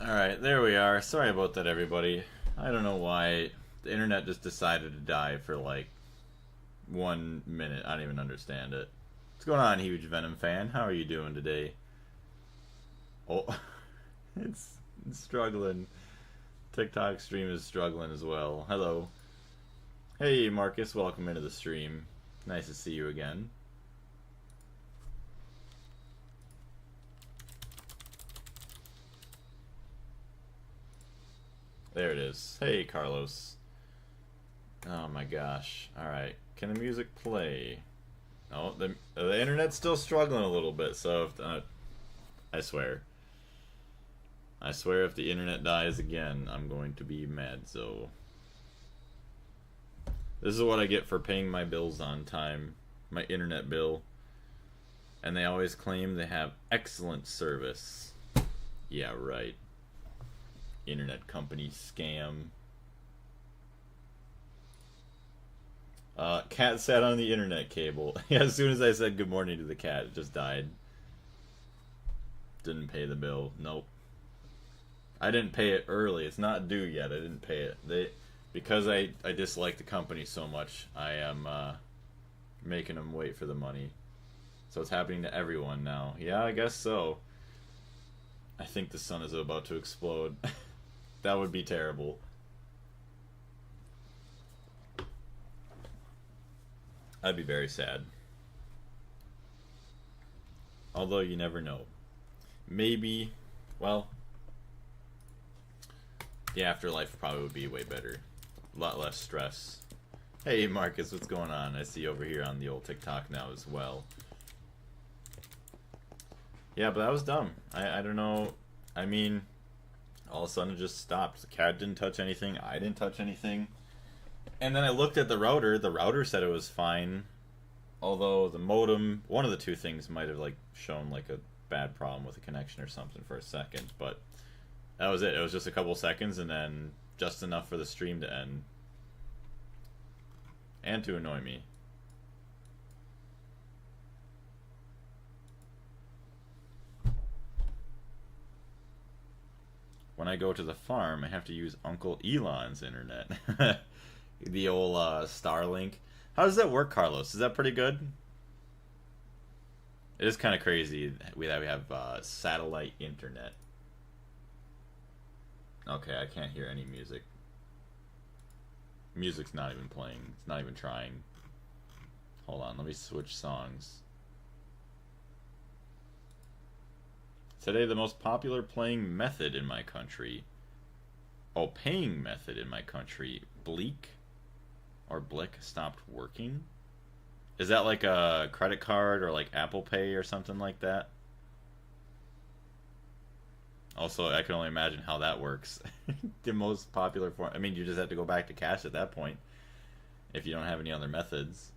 Alright, there we are. Sorry about that, everybody. I don't know why the internet just decided to die for like 1 minute. I don't even understand it. What's going on, huge Venom fan? How are you doing today? Oh, it's struggling. TikTok stream is struggling as well. Hello. Hey, Marcus, welcome into the stream. Nice to see you again. There it is. Hey, Carlos. Oh my gosh. Alright. Can the music play? Oh, the internet's still struggling a little bit, so if, I swear. I swear if the internet dies again, I'm going to be mad, so... This is what I get for paying my bills on time. My internet bill. And they always claim they have excellent service. Yeah, right. Internet company scam. Cat sat on the internet cable. Yeah, as soon as I said good morning to the cat, it just died. Didn't pay the bill. Nope. I didn't pay it early. It's not due yet. I didn't pay it. Because I dislike the company so much, I am making them wait for the money. So it's happening to everyone now. Yeah, I guess so. I think the sun is about to explode. That would be terrible. I'd be very sad. Although you never know. Maybe, well, the afterlife probably would be way better. A lot less stress. Hey Marcus, what's going on? I see you over here on the old TikTok now as well. Yeah, but that was dumb. I don't know. I mean, all of a sudden it just stopped. The cat didn't touch anything. I didn't touch anything. And then I looked at the router. The router said it was fine. Although the modem, one of the two things might have like shown like a bad problem with the connection or something for a second. But that was it. It was just a couple seconds and then just enough for the stream to end. And to annoy me. When I go to the farm, I have to use Uncle Elon's internet. The old Starlink. How does that work, Carlos? Is that pretty good? It is kind of crazy that we have satellite internet. Okay, I can't hear any music. Music's not even playing. It's not even trying. Hold on, let me switch songs. Today, the most popular playing method in my country. Oh, paying method in my country. Bleak or Blick stopped working? Is that like a credit card or like Apple Pay or something like that? Also, I can only imagine how that works. The most popular form. I mean, you just have to go back to cash at that point. If you don't have any other methods.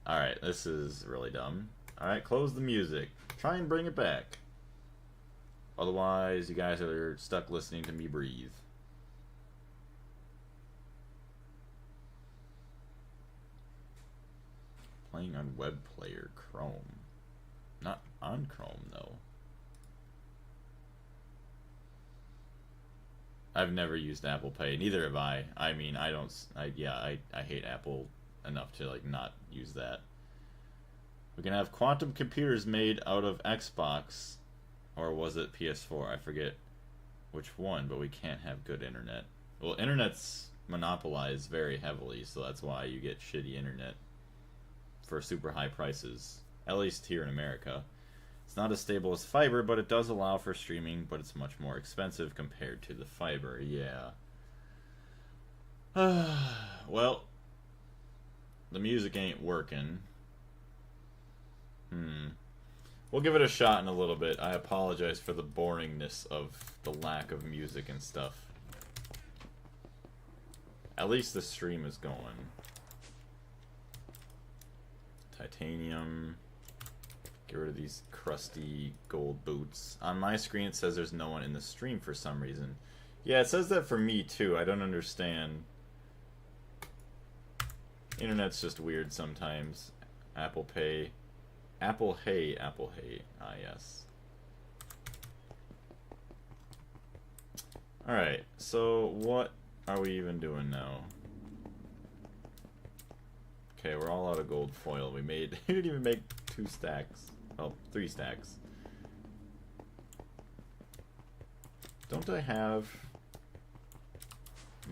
Alright, this is really dumb. Alright, close the music. Try and bring it back. Otherwise, you guys are stuck listening to me breathe. Playing on web player Chrome. Not on Chrome, though. I've never used Apple Pay. Neither have I. I mean, I hate Apple enough to like not use that. We can have quantum computers made out of Xbox. Or was it PS4? I forget which one, but we can't have good internet. Well, internet's monopolized very heavily, so that's why you get shitty internet for super high prices. At least here in America. It's not as stable as fiber, but it does allow for streaming, but it's much more expensive compared to the fiber. Yeah. Well, the music ain't working. We'll give it a shot in a little bit. I apologize for the boringness of the lack of music and stuff. At least the stream is going. Titanium. Get rid of these crusty gold boots. On my screen it says there's no one in the stream for some reason. Yeah, it says that for me too. I don't understand. Internet's just weird sometimes. Apple Pay. Apple Hey. Ah, yes. Alright, so what are we even doing now? Okay, we're all out of gold foil. We didn't even make 2 stacks. Well, 3 stacks. Don't I have...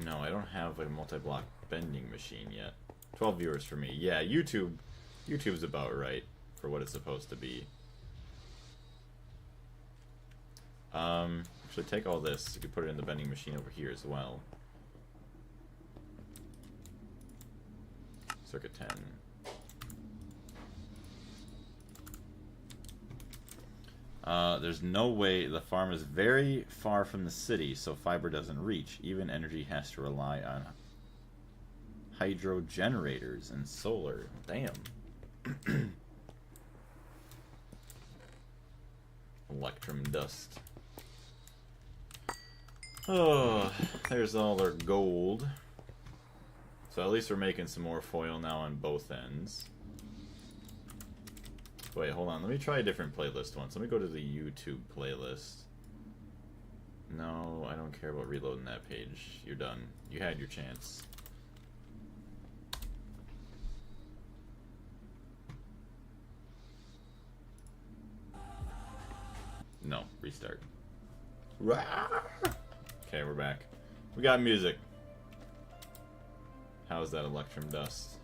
No, I don't have a multi-block bending machine yet. 12 viewers for me. Yeah, YouTube's about right for what it's supposed to be. Actually take all this. You could put it in the bending machine over here as well. Circuit 10. There's no way. The farm is very far from the city, so fiber doesn't reach. Even energy has to rely on hydro generators and solar. Damn. Electrum dust. Oh, there's all our gold. So at least we're making some more foil now on both ends. Wait, hold on. Let me try a different playlist once. Let me go to the YouTube playlist. No, I don't care about reloading that page. You're done. You had your chance. No, restart. Okay, we're back. We got music. How's that Electrum dust?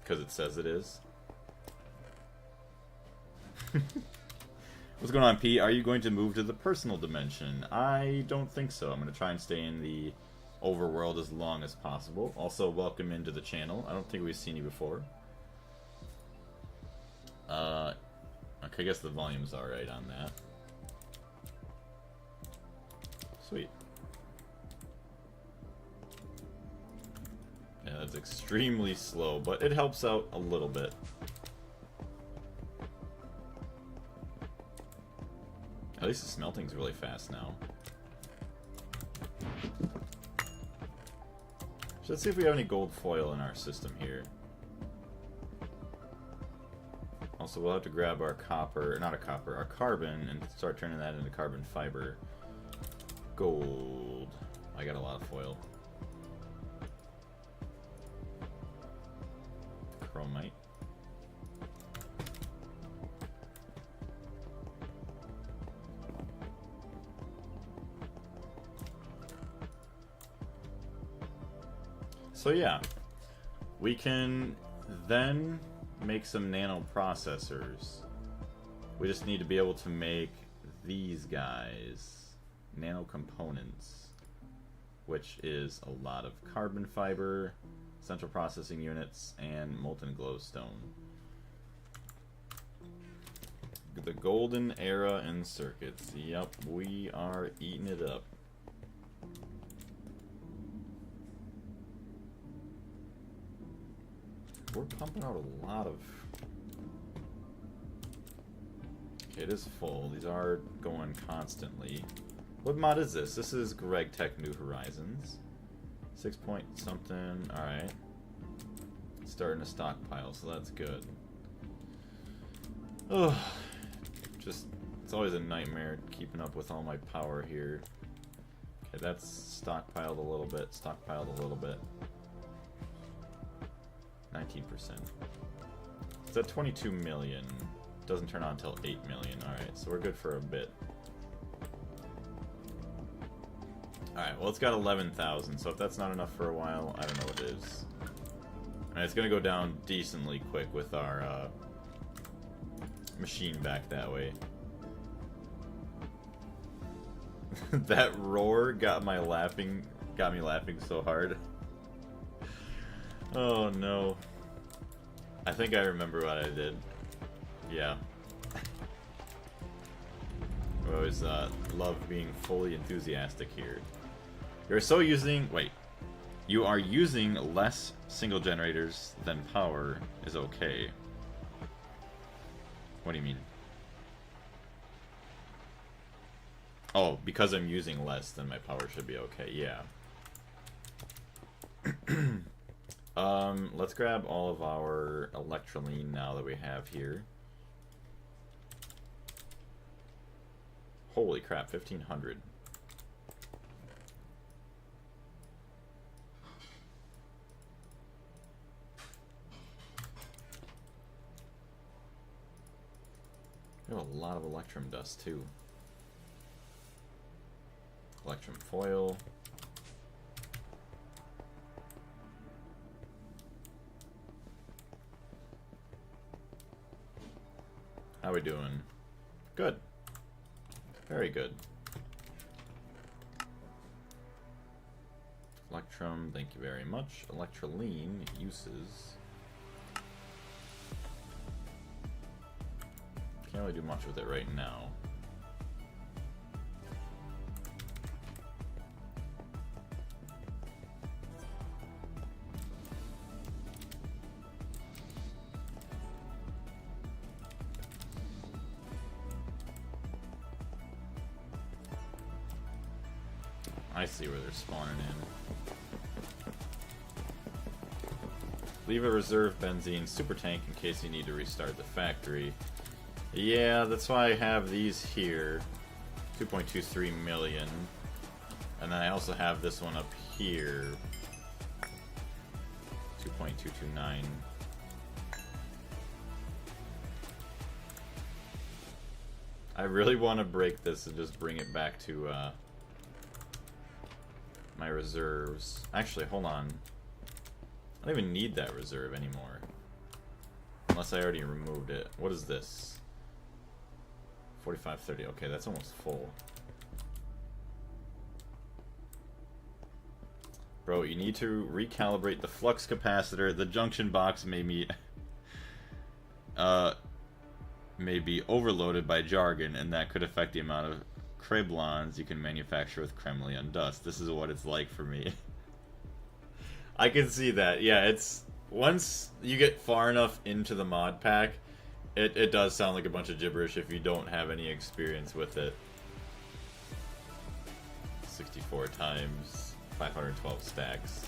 Because it says it is. What's going on, P? Are you going to move to the personal dimension? I don't think so. I'm going to try and stay in the overworld as long as possible. Also, welcome into the channel. I don't think we've seen you before. Okay, I guess the volume's alright on that. Sweet. Yeah, that's extremely slow, but it helps out a little bit. At least the smelting's really fast now. So let's see if we have any gold foil in our system here. Also, we'll have to grab our copper, not a copper, our carbon, and start turning that into carbon fiber. Gold. I got a lot of foil. Chromite. So yeah, we can then make some nano processors. We just need to be able to make these guys, nano components, which is a lot of carbon fiber, central processing units, and molten glowstone. The golden era in circuits. Yep, we are eating it up. We're pumping out a lot of... Okay, it is full. These are going constantly. What mod is this? This is Gregtech New Horizons. 6 point something. Alright. Starting a stockpile, so that's good. Oh, just... It's always a nightmare keeping up with all my power here. Okay, that's stockpiled a little bit. Stockpiled a little bit. 19%. It's at 22 million. Doesn't turn on until 8 million. Alright, so we're good for a bit. Alright, well it's got 11,000, so if that's not enough for a while, I don't know what it is. And it's gonna go down decently quick with our machine back that way. That roar got me laughing so hard. Oh no. I think I remember what I did. Yeah. I always love being fully enthusiastic here. You're so using... Wait. You are using less single generators than power is okay. What do you mean? Oh, because I'm using less, then my power should be okay. Yeah. Let's grab all of our electroline now that we have here. Holy crap, 1,500. We have a lot of electrum dust too. Electrum foil. How we doing? Good. Very good. Electrum, thank you very much. Electroline uses. Can't really do much with it right now. I see where they're spawning in. Leave a reserve benzene super tank in case you need to restart the factory. Yeah, that's why I have these here. 2.23 million. And then I also have this one up here. 2.229. I really want to break this and just bring it back to my reserves. Actually, hold on. I don't even need that reserve anymore. Unless I already removed it. What is this? 4530. Okay, that's almost full. Bro, you need to recalibrate the flux capacitor. The junction box may be overloaded by jargon, and that could affect the amount of Kreblons you can manufacture with Kremlian dust. This is what it's like for me. I can see that. Yeah, it's once you get far enough into the mod pack, it does sound like a bunch of gibberish if you don't have any experience with it. 64 times 512 stacks.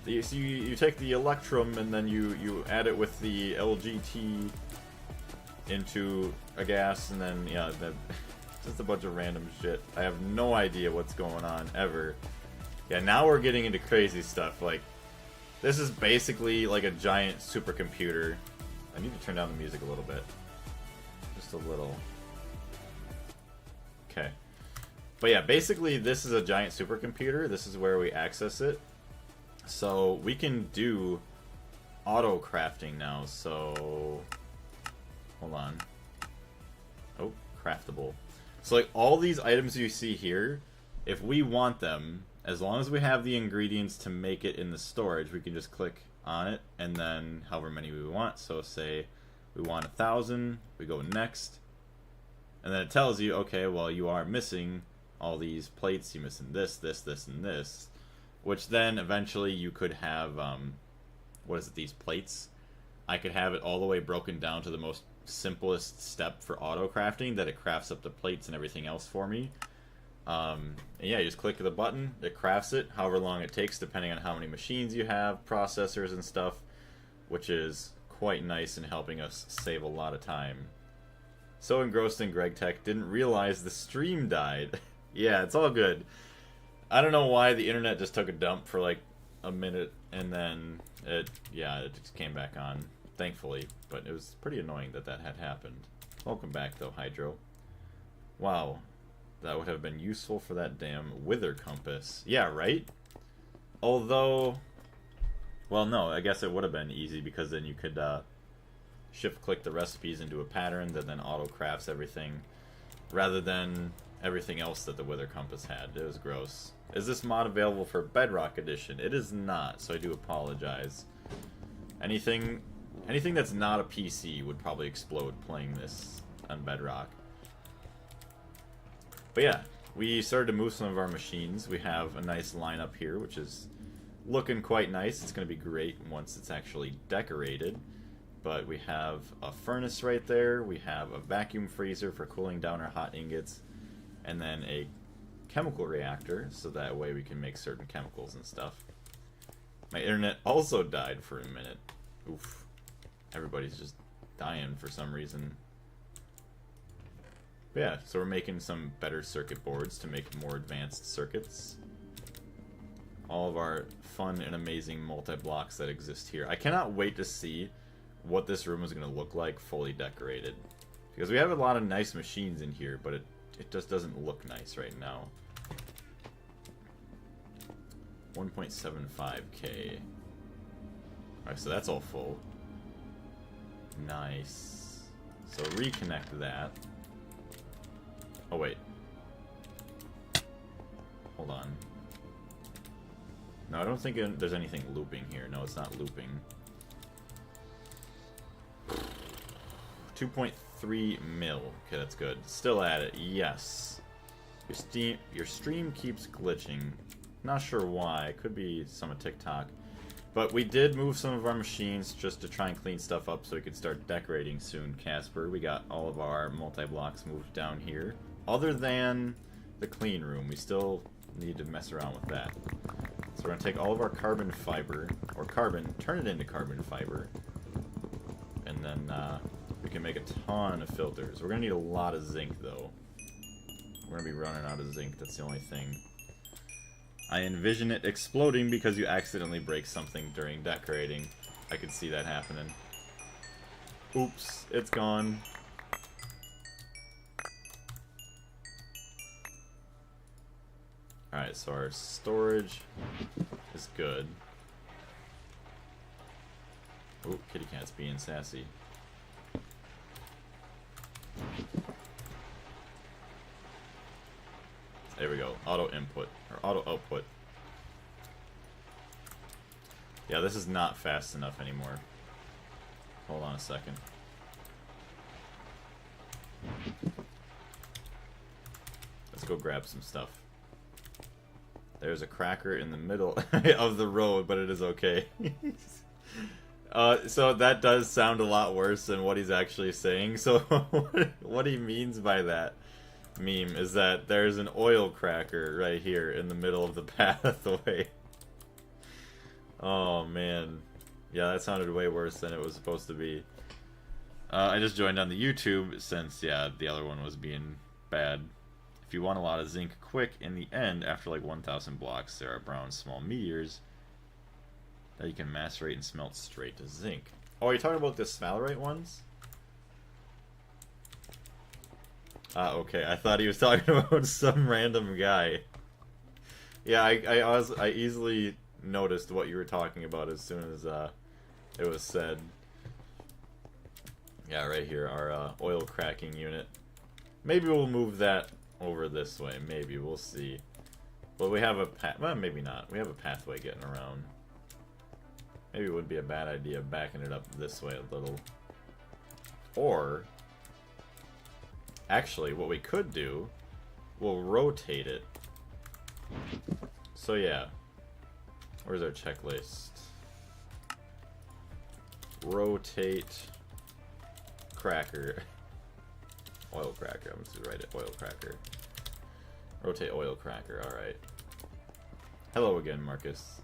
So you take the Electrum and then you add it with the LGT into a gas, and then yeah, just a bunch of random shit. I have no idea what's going on ever. Yeah, now we're getting into crazy stuff. Like, this is basically like a giant supercomputer. I need to turn down the music a little bit, just a little. Okay, but yeah, basically this is a giant supercomputer. This is where we access it, so we can do auto crafting now. So hold on. Oh, craftable. So like all these items you see here, if we want them, as long as we have the ingredients to make it in the storage, we can just click on it and then however many we want. So say we want 1,000, we go next, and then it tells you, okay, well you are missing all these plates, you're missing this, this, this, and this, which then eventually you could have, what is it, these plates? I could have it all the way broken down to the most simplest step for auto crafting, that it crafts up the plates and everything else for me. And yeah, you just click the button, it crafts it, however long it takes depending on how many machines you have, processors and stuff, which is quite nice in helping us save a lot of time. So engrossed in Gregtech, didn't realize the stream died. Yeah, it's all good. I don't know why the internet just took a dump for like a minute and then it just came back on, thankfully, but it was pretty annoying that had happened. Welcome back though, Hydro. Wow, that would have been useful for that damn wither compass. Yeah, right? Although, well, no, I guess it would have been easy because then you could shift click the recipes into a pattern that then auto crafts everything rather than everything else that the wither compass had. It was gross. Is this mod available for Bedrock Edition? It is not, so I do apologize. Anything that's not a PC would probably explode playing this on Bedrock. But yeah, we started to move some of our machines. We have a nice lineup here, which is looking quite nice. It's going to be great once it's actually decorated. But we have a furnace right there. We have a vacuum freezer for cooling down our hot ingots. And then a chemical reactor, so that way we can make certain chemicals and stuff. My internet also died for a minute. Oof. Everybody's just dying for some reason. But yeah, so we're making some better circuit boards to make more advanced circuits. All of our fun and amazing multi-blocks that exist here. I cannot wait to see what this room is going to look like fully decorated. Because we have a lot of nice machines in here, but it just doesn't look nice right now. 1.75k. Alright, so that's all full. Nice. So reconnect that. Oh, wait. Hold on. No, I don't think there's anything looping here. No, it's not looping. 2.3 mil. Okay, that's good. Still at it. Yes. Your stream keeps glitching. Not sure why. Could be some of TikTok. But we did move some of our machines just to try and clean stuff up so we could start decorating soon, Casper. We got all of our multi-blocks moved down here. Other than the clean room, we still need to mess around with that. So we're going to take all of our carbon fiber, or carbon, turn it into carbon fiber, and then we can make a ton of filters. We're going to need a lot of zinc, though. We're going to be running out of zinc, that's the only thing. I envision it exploding because you accidentally break something during decorating. I could see that happening. Oops, it's gone. Alright, so our storage is good. Oh, kitty cat's being sassy. There we go. Auto input, or auto output. Yeah, this is not fast enough anymore. Hold on a second. Let's go grab some stuff. There's a cracker in the middle of the road, but it is okay. So that does sound a lot worse than what he's actually saying. So what he means by that meme is that there's an oil cracker right here in the middle of the pathway. Oh man, yeah, that sounded way worse than it was supposed to be. I just joined on the YouTube since, yeah, the other one was being bad. If you want a lot of zinc quick in the end, after like 1,000 blocks, there are brown small meteors that you can macerate and smelt straight to zinc. Oh, are you talking about the sphalerite ones? Ah, okay. I thought he was talking about some random guy. Yeah, I easily noticed what you were talking about as soon as it was said. Yeah, right here, our oil cracking unit. Maybe we'll move that over this way. Maybe, we'll see. But we have a path. Well, maybe not. We have a pathway getting around. Maybe it would be a bad idea backing it up this way a little. Or actually, what we could do, we'll rotate it. So yeah, where's our checklist? Rotate cracker. Oil cracker, I'm just gonna write it, oil cracker. Rotate oil cracker, alright. Hello again, Marcus.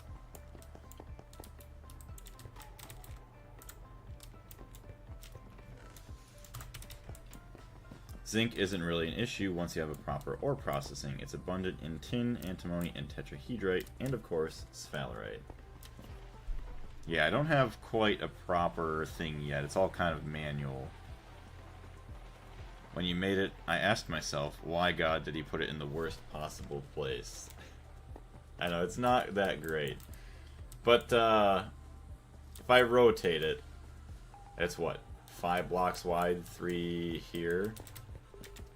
Zinc isn't really an issue once you have a proper ore processing. It's abundant in tin, antimony, and tetrahedrite, and of course, sphalerite. Yeah, I don't have quite a proper thing yet. It's all kind of manual. When you made it, I asked myself, why God did he put it in the worst possible place? I know, it's not that great. But, if I rotate it, it's what? 5 blocks wide, 3 here.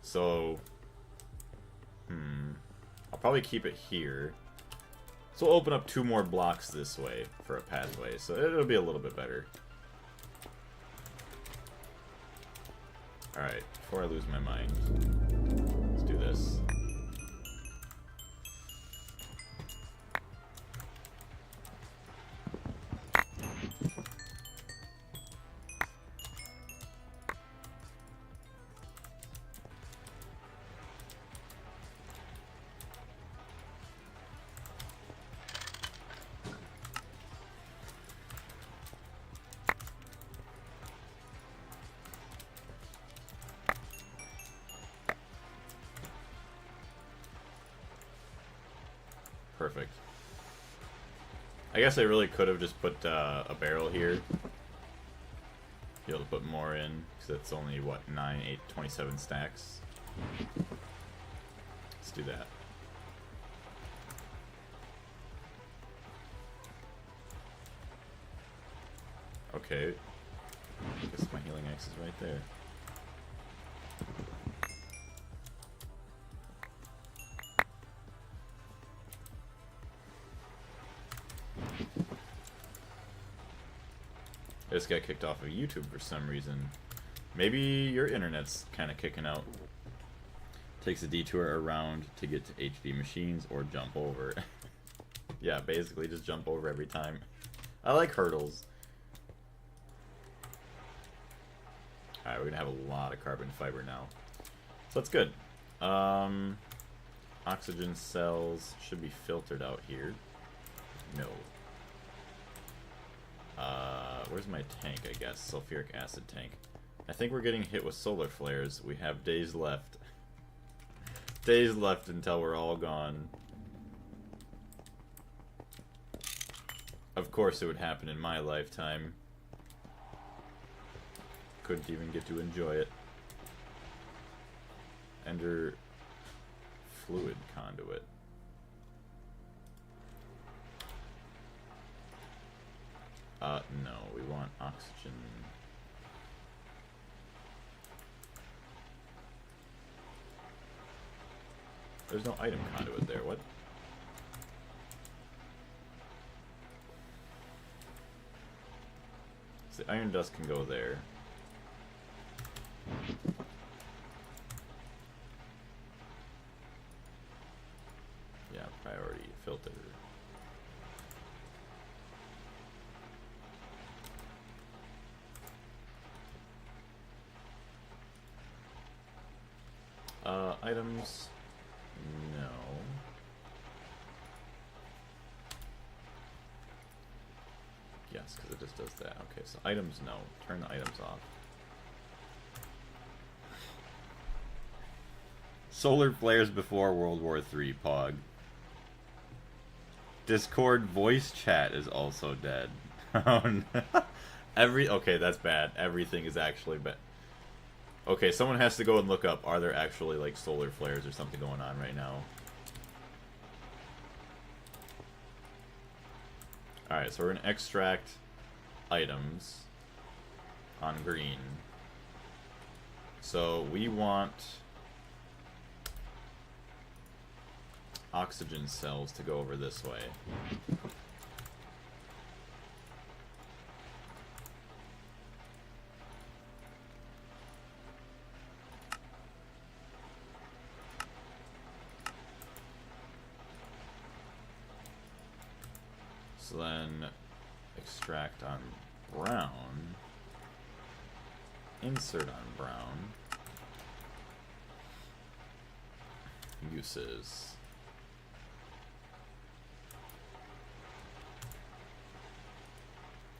So, I'll probably keep it here. So we'll open up 2 more blocks this way for a pathway, so it'll be a little bit better. Alright, before I lose my mind, let's do this. Perfect. I guess I really could have just put a barrel here. Be able to put more in, because that's only, what, 9, 8, 27 stacks. Let's do that. Okay. I guess my healing axe is right there. I just got kicked off of YouTube for some reason. Maybe your internet's kind of kicking out. Takes a detour around to get to HD machines or jump over. Yeah, basically just jump over every time. I like hurdles. Alright, we're gonna have a lot of carbon fiber now. So that's good. Oxygen cells should be filtered out here. No. Where's my tank, I guess? Sulfuric acid tank. I think we're getting hit with solar flares. We have days left. Days left until we're all gone. Of course it would happen in my lifetime. Couldn't even get to enjoy it. Ender fluid conduit. No, we want oxygen. There's no item conduit there, what? So the iron dust can go there. Yeah, priority filter. Items, no. Yes, because it just does that. Okay, so items, no. Turn the items off. Solar flares before World War III, Pog. Discord voice chat is also dead. Oh no. Okay, that's bad. Everything is actually bad. Okay, someone has to go and look up, are there actually, like, solar flares or something going on right now? Alright, so we're going to extract items on green. So we want oxygen cells to go over this way. So then extract on brown, insert on brown, uses.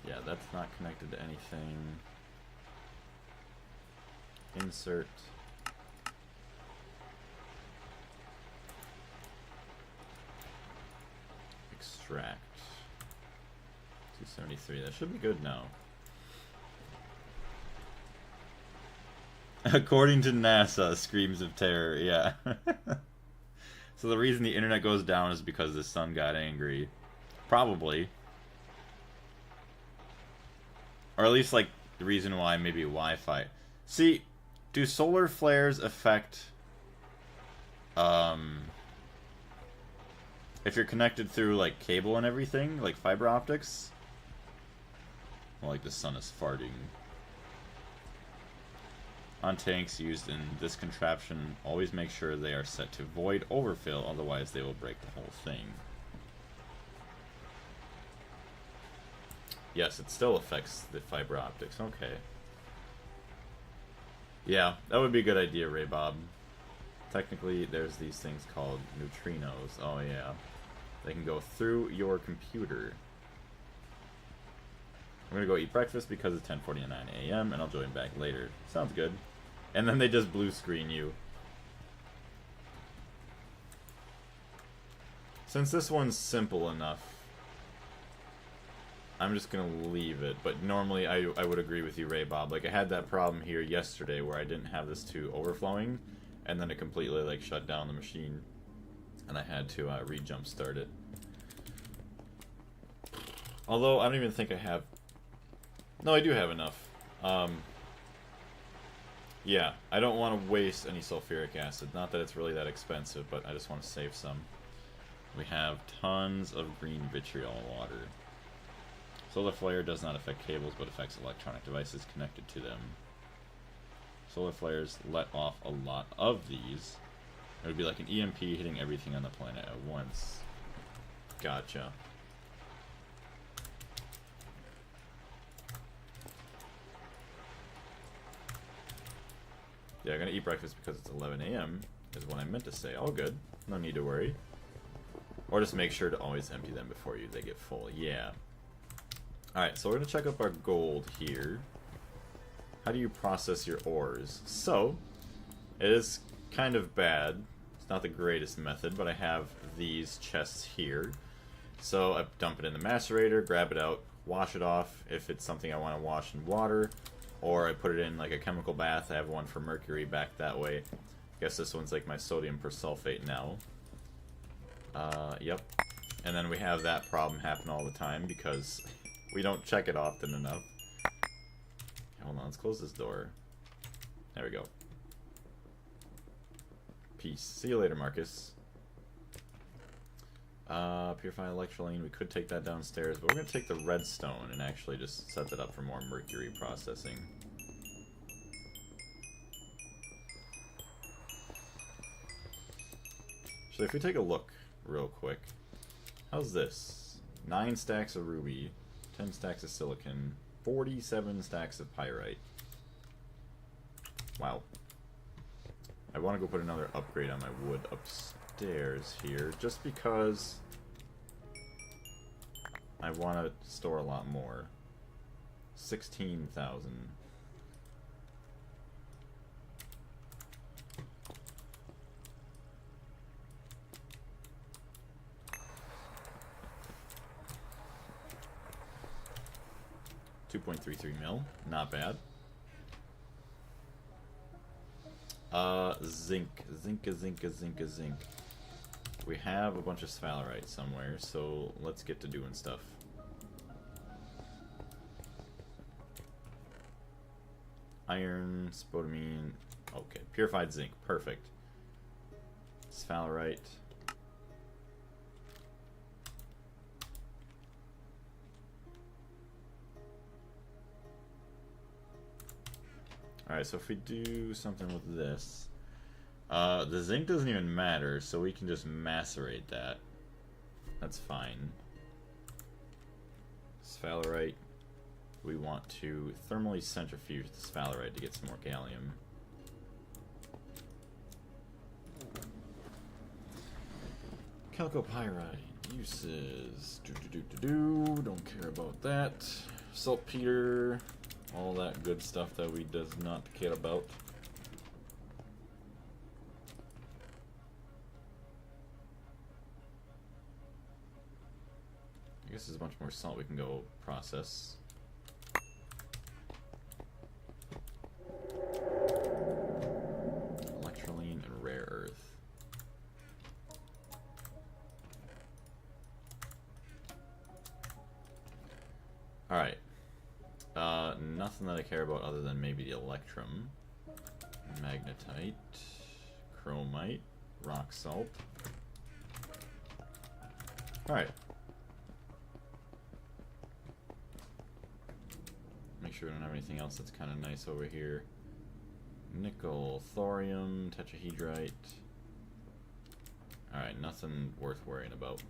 Yeah, that's not connected to anything. Insert. Extract. 273. That should be good now. According to NASA, screams of terror. Yeah. So the reason the internet goes down is because the sun got angry. Probably. Or at least, like, the reason why maybe Wi-Fi. See, do solar flares affect... if you're connected through, like, cable and everything? Like, fiber optics? Well, like, the sun is farting. On tanks used in this contraption, always make sure they are set to void overfill, otherwise they will break the whole thing. Yes, it still affects the fiber optics. Okay. Yeah, that would be a good idea, Ray Bob. Technically, there's these things called neutrinos. Oh, yeah. They can go through your computer. I'm gonna go eat breakfast because it's 10:49 a.m. and I'll join back later. Sounds good. And then they just blue screen you. Since this one's simple enough, I'm just gonna leave it. But normally I would agree with you, Ray Bob. Like I had that problem here yesterday where I didn't have this 2 overflowing, and then it completely like shut down the machine, and I had to re-jump start it. Although I don't even think I have. No, I do have enough. Yeah, I don't want to waste any sulfuric acid. Not that it's really that expensive, but I just want to save some. We have tons of green vitriol water. Solar flare does not affect cables, but affects electronic devices connected to them. Solar flares let off a lot of these. It would be like an EMP hitting everything on the planet at once. Gotcha. Yeah, I'm gonna eat breakfast because it's 11 a.m. is what I meant to say. All good. No need to worry. Or just make sure to always empty them before they get full. Yeah. Alright, so we're gonna check up our gold here. How do you process your ores? So, it is kind of bad. It's not the greatest method, but I have these chests here. So I dump it in the macerator, grab it out, wash it off if it's something I want to wash in water. Or I put it in like a chemical bath. I have one for mercury back that way. I guess this one's like my sodium persulfate now. Yep. And then we have that problem happen all the time because we don't check it often enough. Hold on, let's close this door. There we go. Peace. See you later, Marcus. Purify electrolyne. We could take that downstairs, but we're going to take the redstone and actually just set that up for more mercury processing. Actually, if we take a look real quick, how's this? 9 stacks of ruby, 10 stacks of silicon, 47 stacks of pyrite. Wow. I want to go put another upgrade on my wood upstairs here, just because I want to store a lot more. 16,000. $2.33 mil, not bad. Zinc. We have a bunch of sphalerite somewhere, so let's get to doing stuff. Iron, spodumene, okay, purified zinc, perfect. Sphalerite. Alright, so if we do something with this, the zinc doesn't even matter, so we can just macerate that. That's fine. Sphalerite. We want to thermally centrifuge the sphalerite to get some more gallium. Chalcopyrite uses. Don't care about that. Saltpeter. All that good stuff that we does not care about. I guess there's a bunch more salt we can go process. Electrolyne and rare earth. Alright. Nothing that I care about other than maybe the electrum. Magnetite. Chromite. Rock salt. Alright. Make sure we don't have anything else that's kind of nice over here. Nickel, thorium, tetrahedrite. Alright, nothing worth worrying about.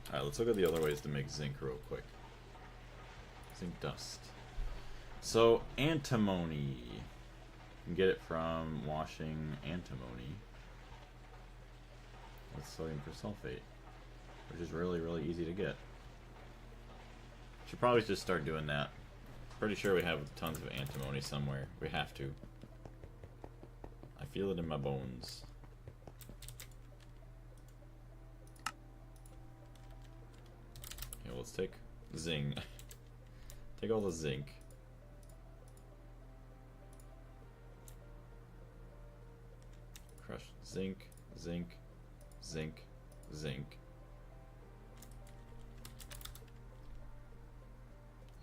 Alright, let's look at the other ways to make zinc real quick. Zinc dust. So, antimony. You can get it from washing antimony with sodium persulfate, which is really, really easy to get. Should probably just start doing that. Pretty sure we have tons of antimony somewhere. We have to. I feel it in my bones. Okay, well, let's take zinc. Take all the zinc. Crush zinc, zinc, zinc, zinc.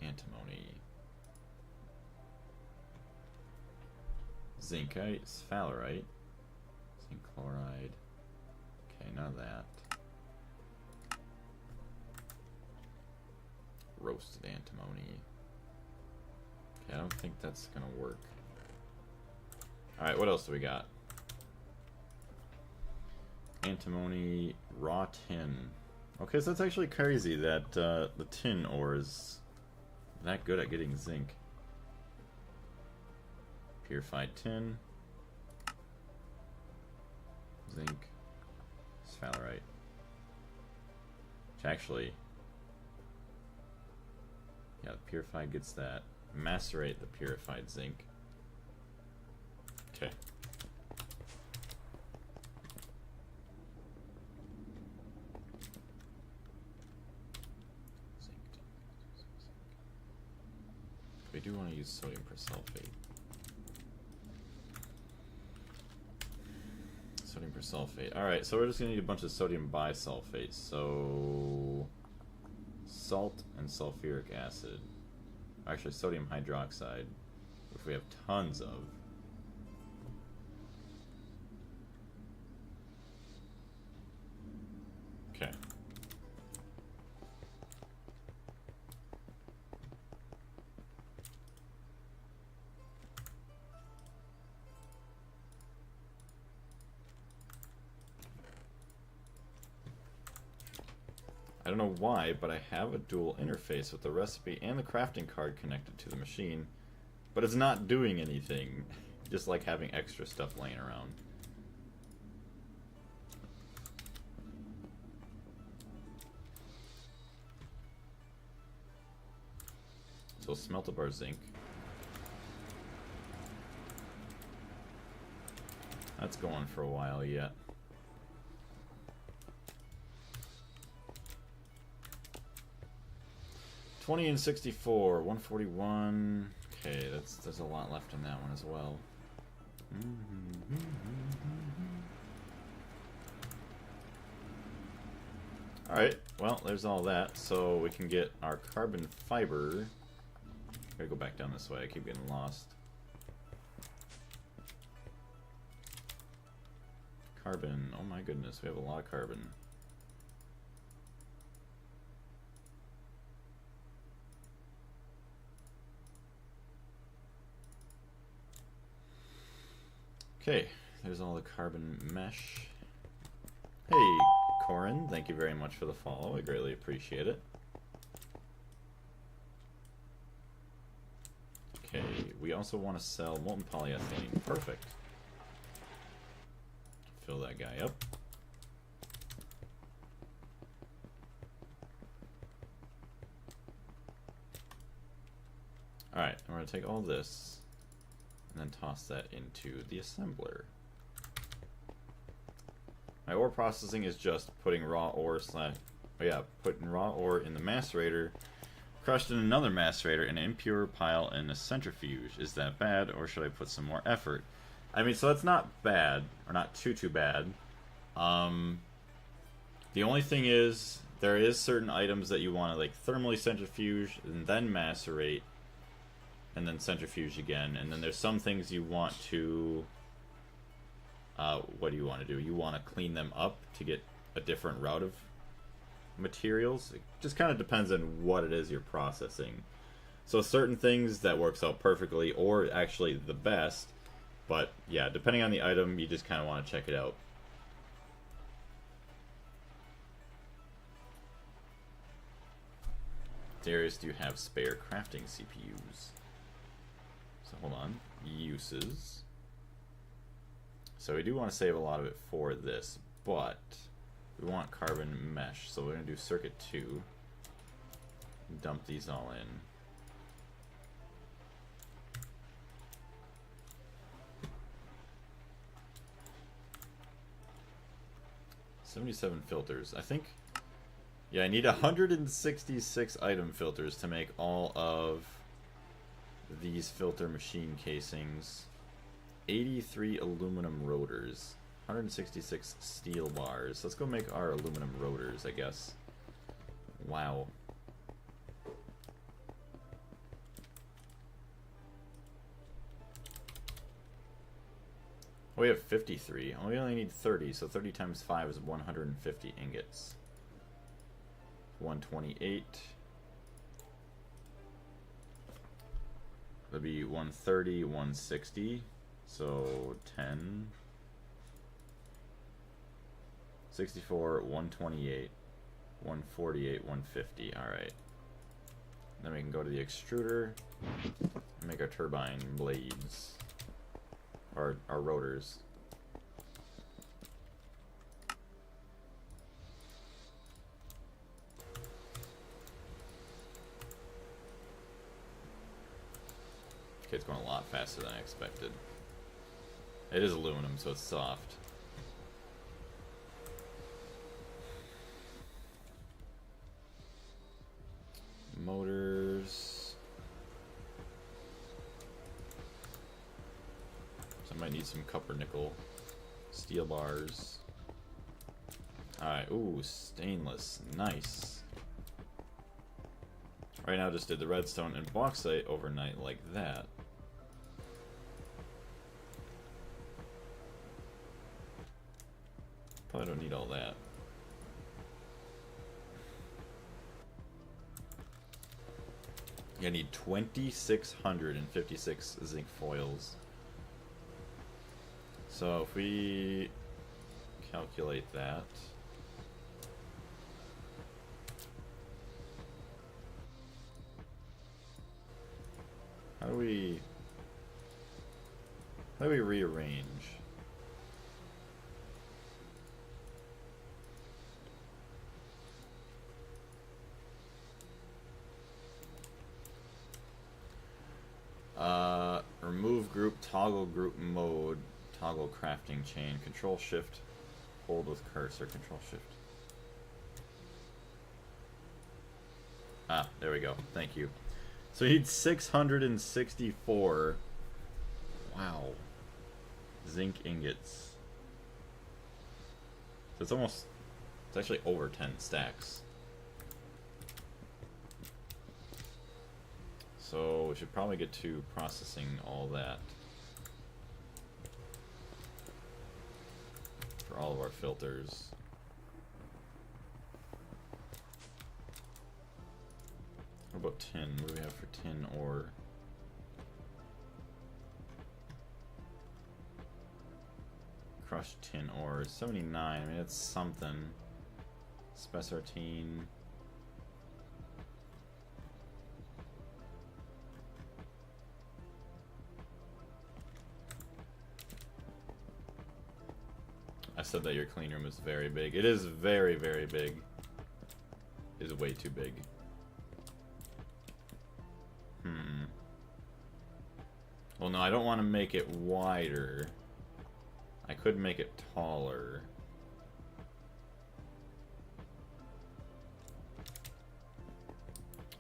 Antimony. Zincite, sphalerite, zinc chloride. Okay, none of that. Roasted antimony. Okay, I don't think that's gonna work. Alright, what else do we got? Antimony, raw tin. Okay, so that's actually crazy that the tin ore is that good at getting zinc. Purified tin, zinc, sphalerite. Which actually, yeah, the purified gets that. Macerate the purified zinc. Okay. We do want to use sodium persulfate. Sodium persulfate. Alright, so we're just going to need a bunch of sodium bisulfate. So, salt and sulfuric acid. Actually, sodium hydroxide, which we have tons of. Okay. I don't know why, but I have a dual interface with the recipe and the crafting card connected to the machine, but it's not doing anything, just like having extra stuff laying around. So we'll smelt up our zinc. That's going for a while yet. $20 and $64, 141. Okay, there's a lot left in that one as well. Alright, well, there's all that. So we can get our carbon fiber. Gotta go back down this way, I keep getting lost. Carbon, oh my goodness, we have a lot of carbon. Okay, there's all the carbon mesh. Hey, Corin, thank you very much for the follow. I greatly appreciate it. Okay, we also want to sell molten polyethylene. Perfect. Fill that guy up. Alright, I'm going to take all this and then toss that into the assembler. My ore processing is just putting raw ore putting raw ore in the macerator, crushed in another macerator, an impure pile in a centrifuge. Is that bad, or should I put some more effort? I mean, so that's not bad, or not too bad. The only thing is, there is certain items that you want to like thermally centrifuge and then macerate, and then centrifuge again, and then there's some things you want to, what do you want to do? You want to clean them up to get a different route of materials. It just kind of depends on what it is you're processing. So certain things that works out perfectly, or actually the best, but yeah, depending on the item, you just kind of want to check it out. Darius, do you have spare crafting CPUs? So hold on. Uses. So we do want to save a lot of it for this, but we want carbon mesh. So we're going to do circuit 2. Dump these all in. $77 filters. I think, yeah, I need 166 item filters to make all of these filter machine casings. 83 aluminum rotors. 166 steel bars. Let's go make our aluminum rotors, I guess. Wow. We have 53. We only need 30, so 30 times 5 is 150 ingots. 128. That'd be 130, 160. So 10. 64, 128, 148, 150. Alright. Then we can go to the extruder and make our turbine blades. Or our rotors. Okay, it's going a lot faster than I expected. It is aluminum, so it's soft. Motors. I might need some copper nickel. Steel bars. Alright, ooh, stainless. Nice. Right now just did the redstone and bauxite overnight like that. Probably don't need all that. I need 2,656 zinc foils. So if we calculate that, how do we rearrange? Remove group, toggle group mode, toggle crafting chain, control shift, hold with cursor, control shift. Ah, there we go. Thank you. So he needs 664. Wow. Zinc ingots. So it's actually over 10 stacks. So we should probably get to processing all that for all of our filters. What about tin? What do we have for tin ore? Crushed tin ore, 79. I mean, it's something. Spessartine. I said that your clean room is very big. It is very, very big. It is way too big. Well, no, I don't want to make it wider. I could make it taller.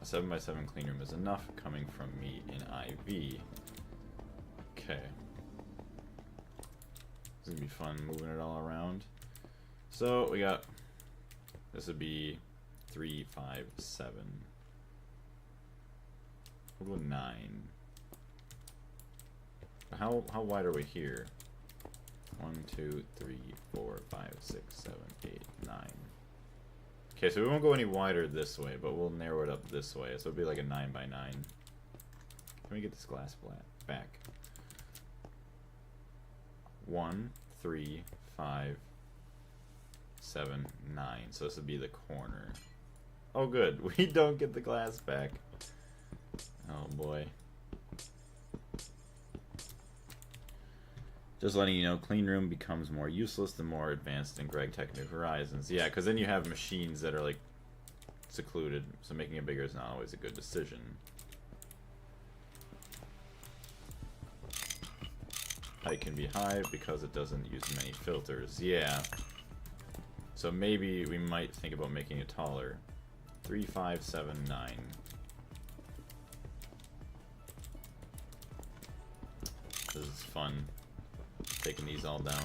A 7x7 clean room is enough coming from me in IV. Okay. It's gonna be fun moving it all around. So we got, this would be 3, 5, 7. We'll go 9. How wide are we here? 1, 2, 3, 4, 5, 6, 7, 8, 9. Okay, so we won't go any wider this way, but we'll narrow it up this way. So it'll be like a 9 by 9. Can we get this glass back? 1, 3, 5, 7, 9. So this would be the corner. Oh, good. We don't get the glass back. Oh, boy. Just letting you know, clean room becomes more useless the more advanced in Gregtech New Horizons. Yeah, because then you have machines that are, like, secluded, so making it bigger is not always a good decision. Height can be high because it doesn't use many filters. Yeah. So maybe we might think about making it taller. 3, 5, 7, 9. This is fun. Taking these all down.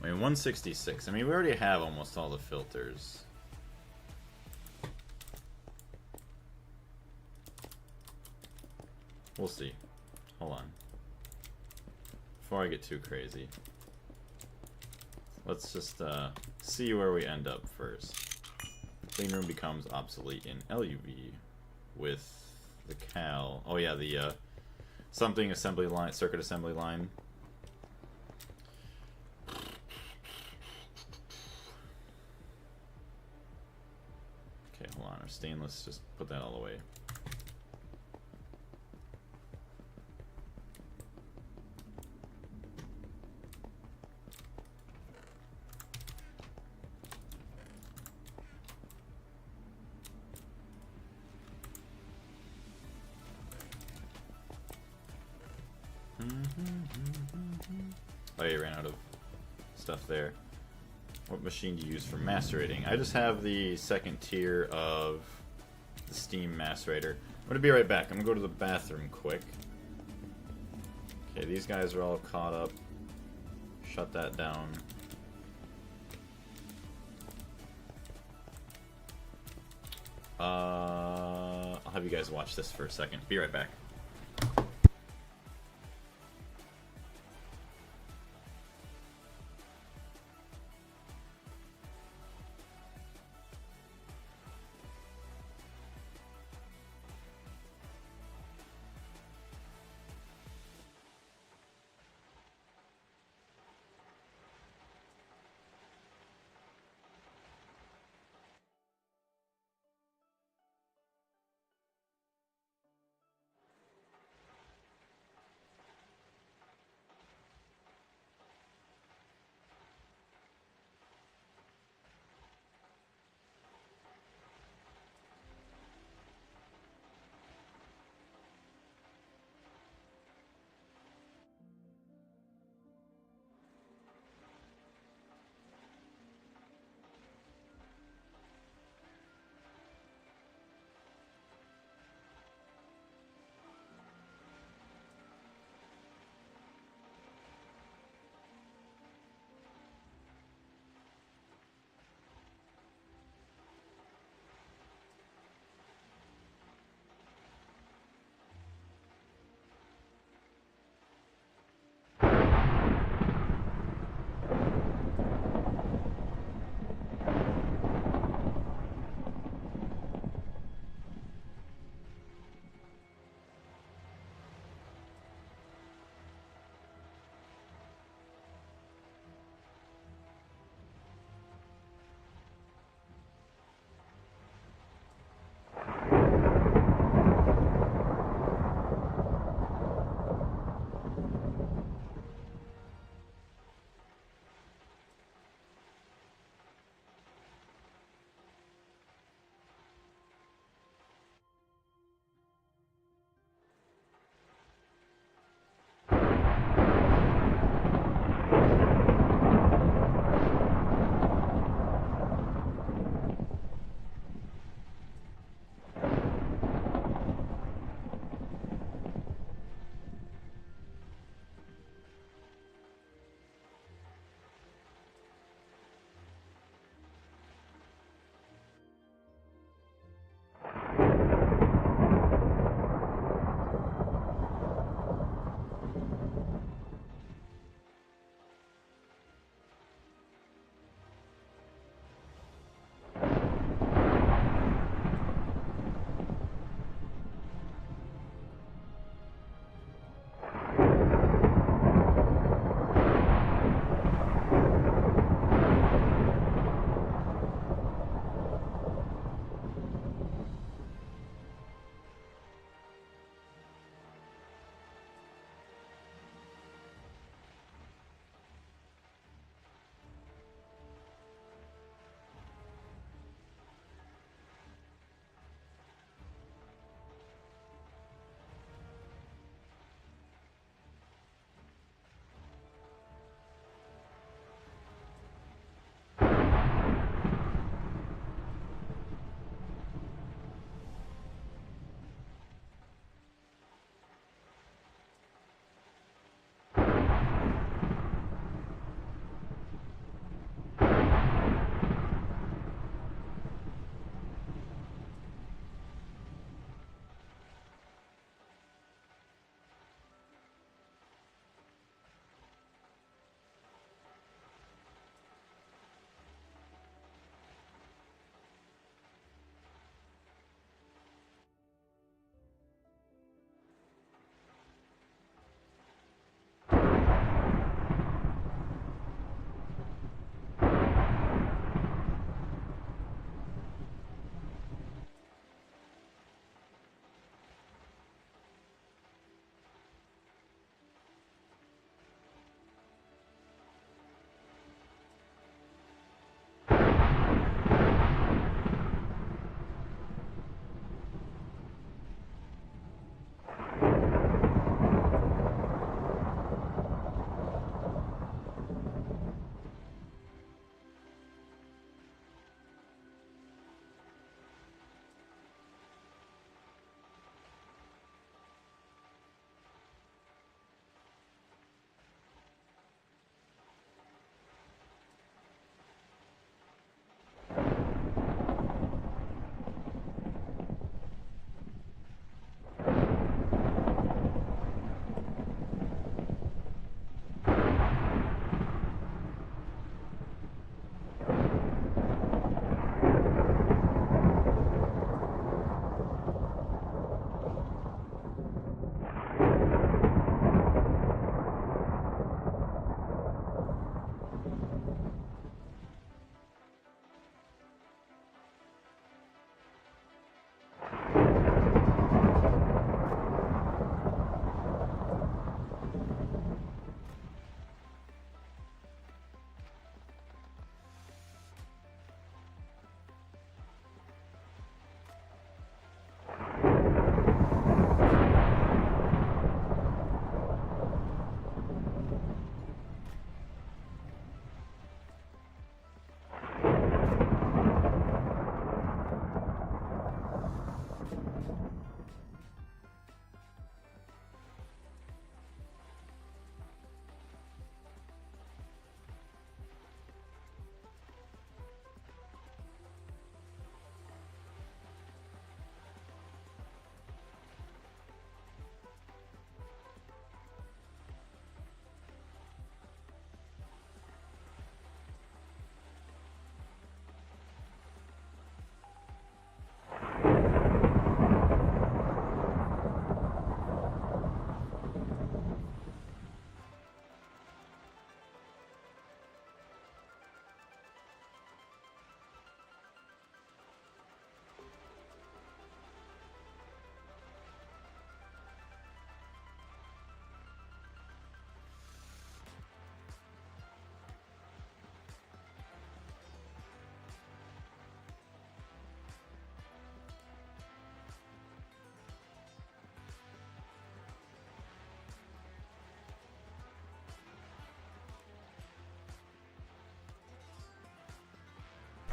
I mean, 166. I mean, we already have almost all the filters. We'll see. Hold on. Before I get too crazy. Let's just see where we end up first. Clean room becomes obsolete in LUV with the cal. Oh yeah, the something assembly line, circuit assembly line. Okay, hold on. Our stainless, just put that all away. Oh, you ran out of stuff there. What machine do you use for macerating? I just have the second tier of the steam macerator. I'm gonna be right back. I'm gonna go to the bathroom quick. Okay, these guys are all caught up. Shut that down. I'll have you guys watch this for a second. Be right back.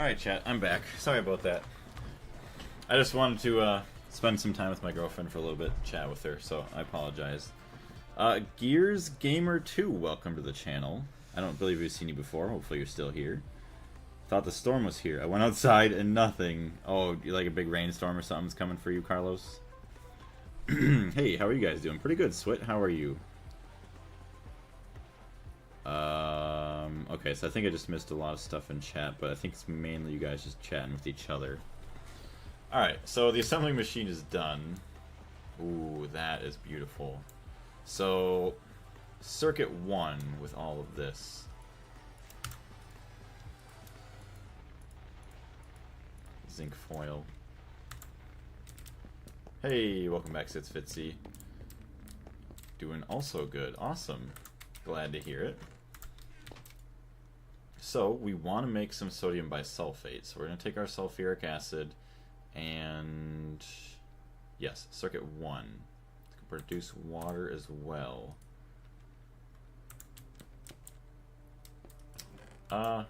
Alright, chat, I'm back. Sorry about that. I just wanted to spend some time with my girlfriend for a little bit, chat with her, so I apologize. Gears Gamer 2, welcome to the channel. I don't believe we've seen you before. Hopefully you're still here. Thought the storm was here. I went outside and nothing. Oh, like a big rainstorm or something's coming for you, Carlos? Hey, how are you guys doing? Pretty good, Swit. How are you? Okay, so I think I just missed a lot of stuff in chat, but I think it's mainly you guys just chatting with each other. Alright, so the assembling machine is done. Ooh, that is beautiful. So, circuit 1 with all of this. Zinc foil. Hey, welcome back, Sits Fitzy. Doing also good. Awesome. Glad to hear it. So, we want to make some sodium bisulfate. So we're going to take our sulfuric acid and... yes, circuit 1. It's going to produce water as well. I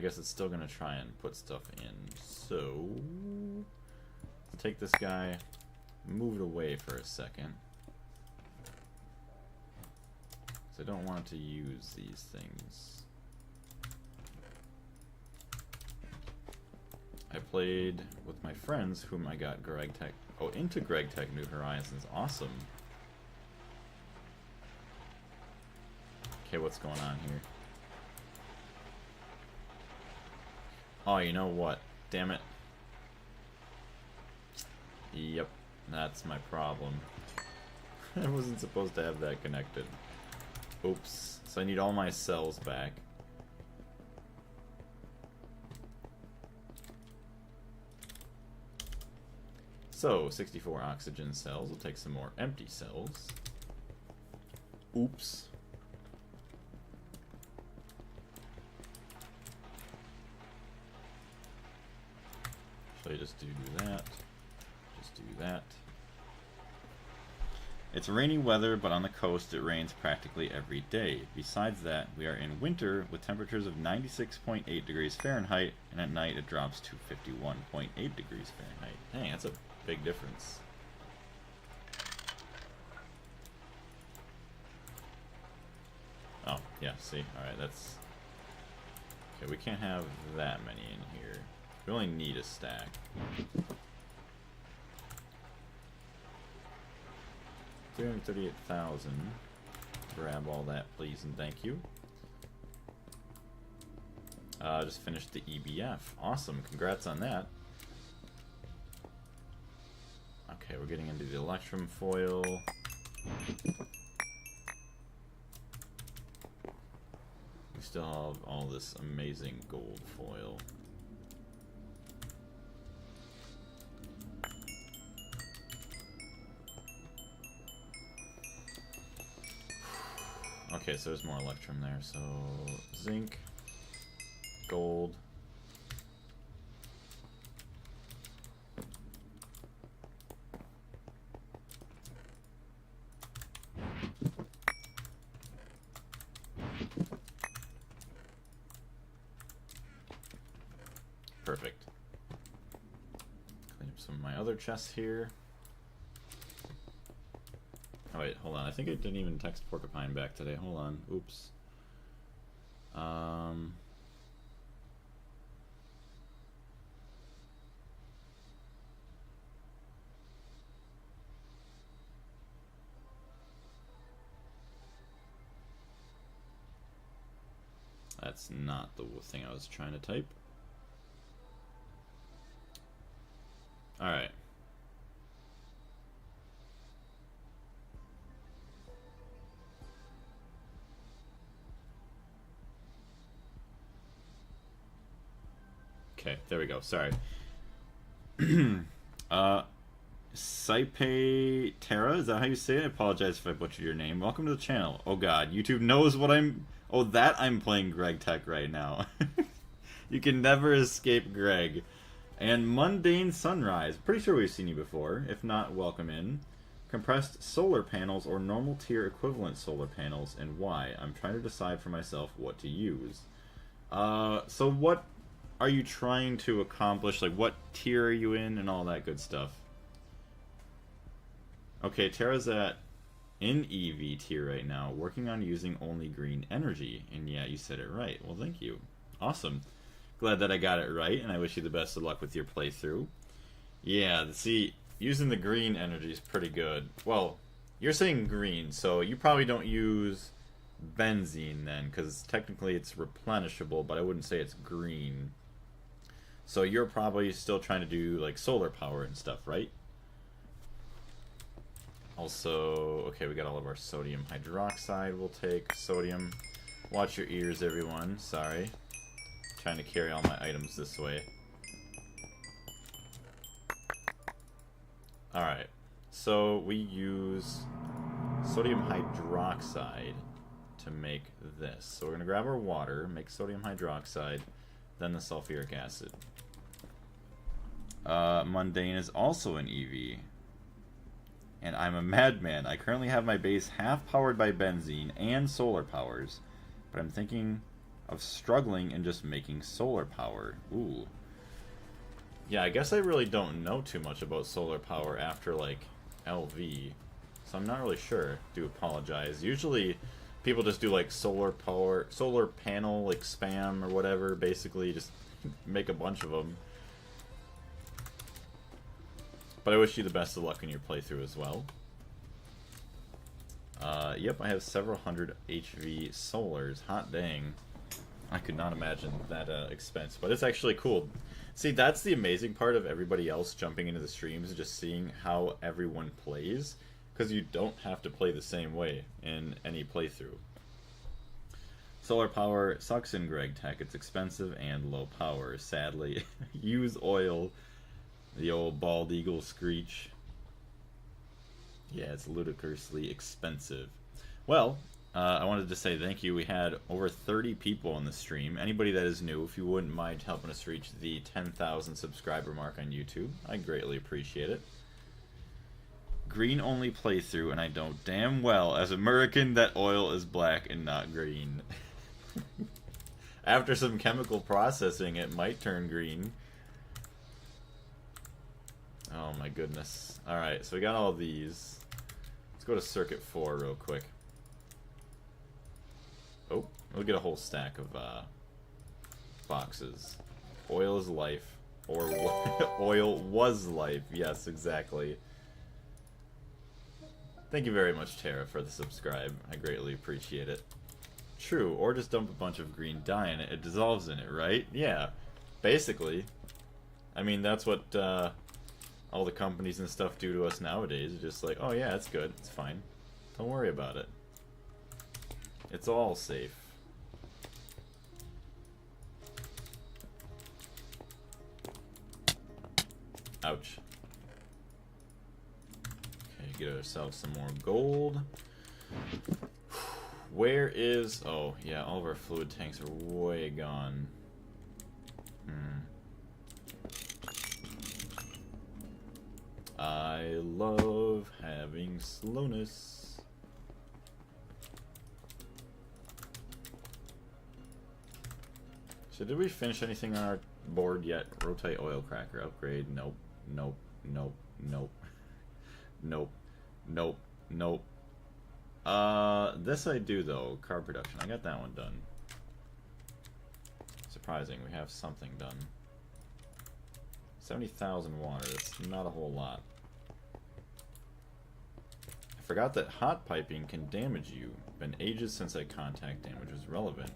guess it's still going to try and put stuff in. So, let's take this guy, move it away for a second. I don't want to use these things. I played with my friends, whom I got Gregtech. Oh, into Gregtech New Horizons. Awesome. Okay, what's going on here? Oh, you know what? Damn it. Yep, that's my problem. I wasn't supposed to have that connected. Oops. So I need all my cells back. So, 64 oxygen cells. We'll take some more empty cells. Oops. Should I just do that? Just do that. It's rainy weather, but on the coast it rains practically every day. Besides that, we are in winter with temperatures of 96.8 degrees Fahrenheit, and at night it drops to 51.8 degrees Fahrenheit. Dang, that's a big difference. Oh, yeah, see? Alright, that's... okay, we can't have that many in here. We only need a stack. 338,000. Grab all that, please, and thank you. Just finished the EBF. Awesome, congrats on that. Okay, we're getting into the electrum foil. We still have all this amazing gold foil. Okay, so there's more electrum there. So, zinc, gold. Perfect. Clean up some of my other chests here. Oh wait, hold on. I think I didn't even text Porcupine back today. Hold on. Oops. That's not the thing I was trying to type. Alright. Okay, there we go. Sorry. Saipe Terra, is that how you say it? I apologize if I butchered your name. Welcome to the channel. Oh god, YouTube knows what I'm... oh, that I'm playing Gregtech right now. You can never escape Greg. And Mundane Sunrise. Pretty sure we've seen you before. If not, welcome in. Compressed solar panels or normal tier equivalent solar panels, and why? I'm trying to decide for myself what to use. So what are you trying to accomplish? Like, what tier are you in and all that good stuff? Okay, Tara's in EV tier right now, working on using only green energy. And yeah, you said it right. Well, thank you. Awesome. Glad that I got it right, and I wish you the best of luck with your playthrough. Yeah, see, using the green energy is pretty good. Well, you're saying green, so you probably don't use benzene then, because technically it's replenishable, but I wouldn't say it's green. So you're probably still trying to do like solar power and stuff, right? Also, okay, we got all of our sodium hydroxide. We'll take sodium. Watch your ears, everyone. Sorry. Trying to carry all my items this way. Alright. So we use sodium hydroxide to make this. So we're going to grab our water, make sodium hydroxide, then the sulfuric acid. Mundane is also an EV. And I'm a madman. I currently have my base half powered by benzene and solar powers, but I'm thinking of struggling and just making solar power. Ooh. Yeah, I guess I really don't know too much about solar power after, like, LV. So I'm not really sure. Do apologize. Usually, people just do, like, solar power, solar panel, like, spam or whatever. Basically, just make a bunch of them. But I wish you the best of luck in your playthrough as well. Yep, I have several hundred HV solars. Hot dang. I could not imagine that expense, but it's actually cool. See, that's the amazing part of everybody else jumping into the streams, just seeing how everyone plays, because you don't have to play the same way in any playthrough. Solar power sucks in Gregtech. It's expensive and low power. Sadly, use oil. The old bald eagle screech. Yeah, it's ludicrously expensive. Well, I wanted to say thank you. We had over 30 people on the stream. Anybody that is new, if you wouldn't mind helping us reach the 10,000 subscriber mark on YouTube, I greatly appreciate it. Green only playthrough, and I know damn well as American that oil is black and not green. After some chemical processing, it might turn green. Oh my goodness. Alright, so we got all these. Let's go to circuit 4 real quick. Oh, we'll get a whole stack of boxes. Oil is life. Or oil was life. Yes, exactly. Thank you very much, Tara, for the subscribe. I greatly appreciate it. True, or just dump a bunch of green dye in it. It dissolves in it, right? Yeah, basically. I mean, that's what all the companies and stuff do to us nowadays. It's just like, oh yeah, it's good, it's fine. Don't worry about it. It's all safe. Ouch. Okay, get ourselves some more gold. Where is... Oh, yeah, all of our fluid tanks are way gone. I love having slowness. So did we finish anything on our board yet? Rotate oil cracker upgrade. Nope. Nope. Nope. Nope. Nope. Nope. Nope. This I do though. Car production. I got that one done. Surprising. We have something done. 70,000 water. That's not a whole lot. I forgot that hot piping can damage you. Been ages since that contact damage was relevant.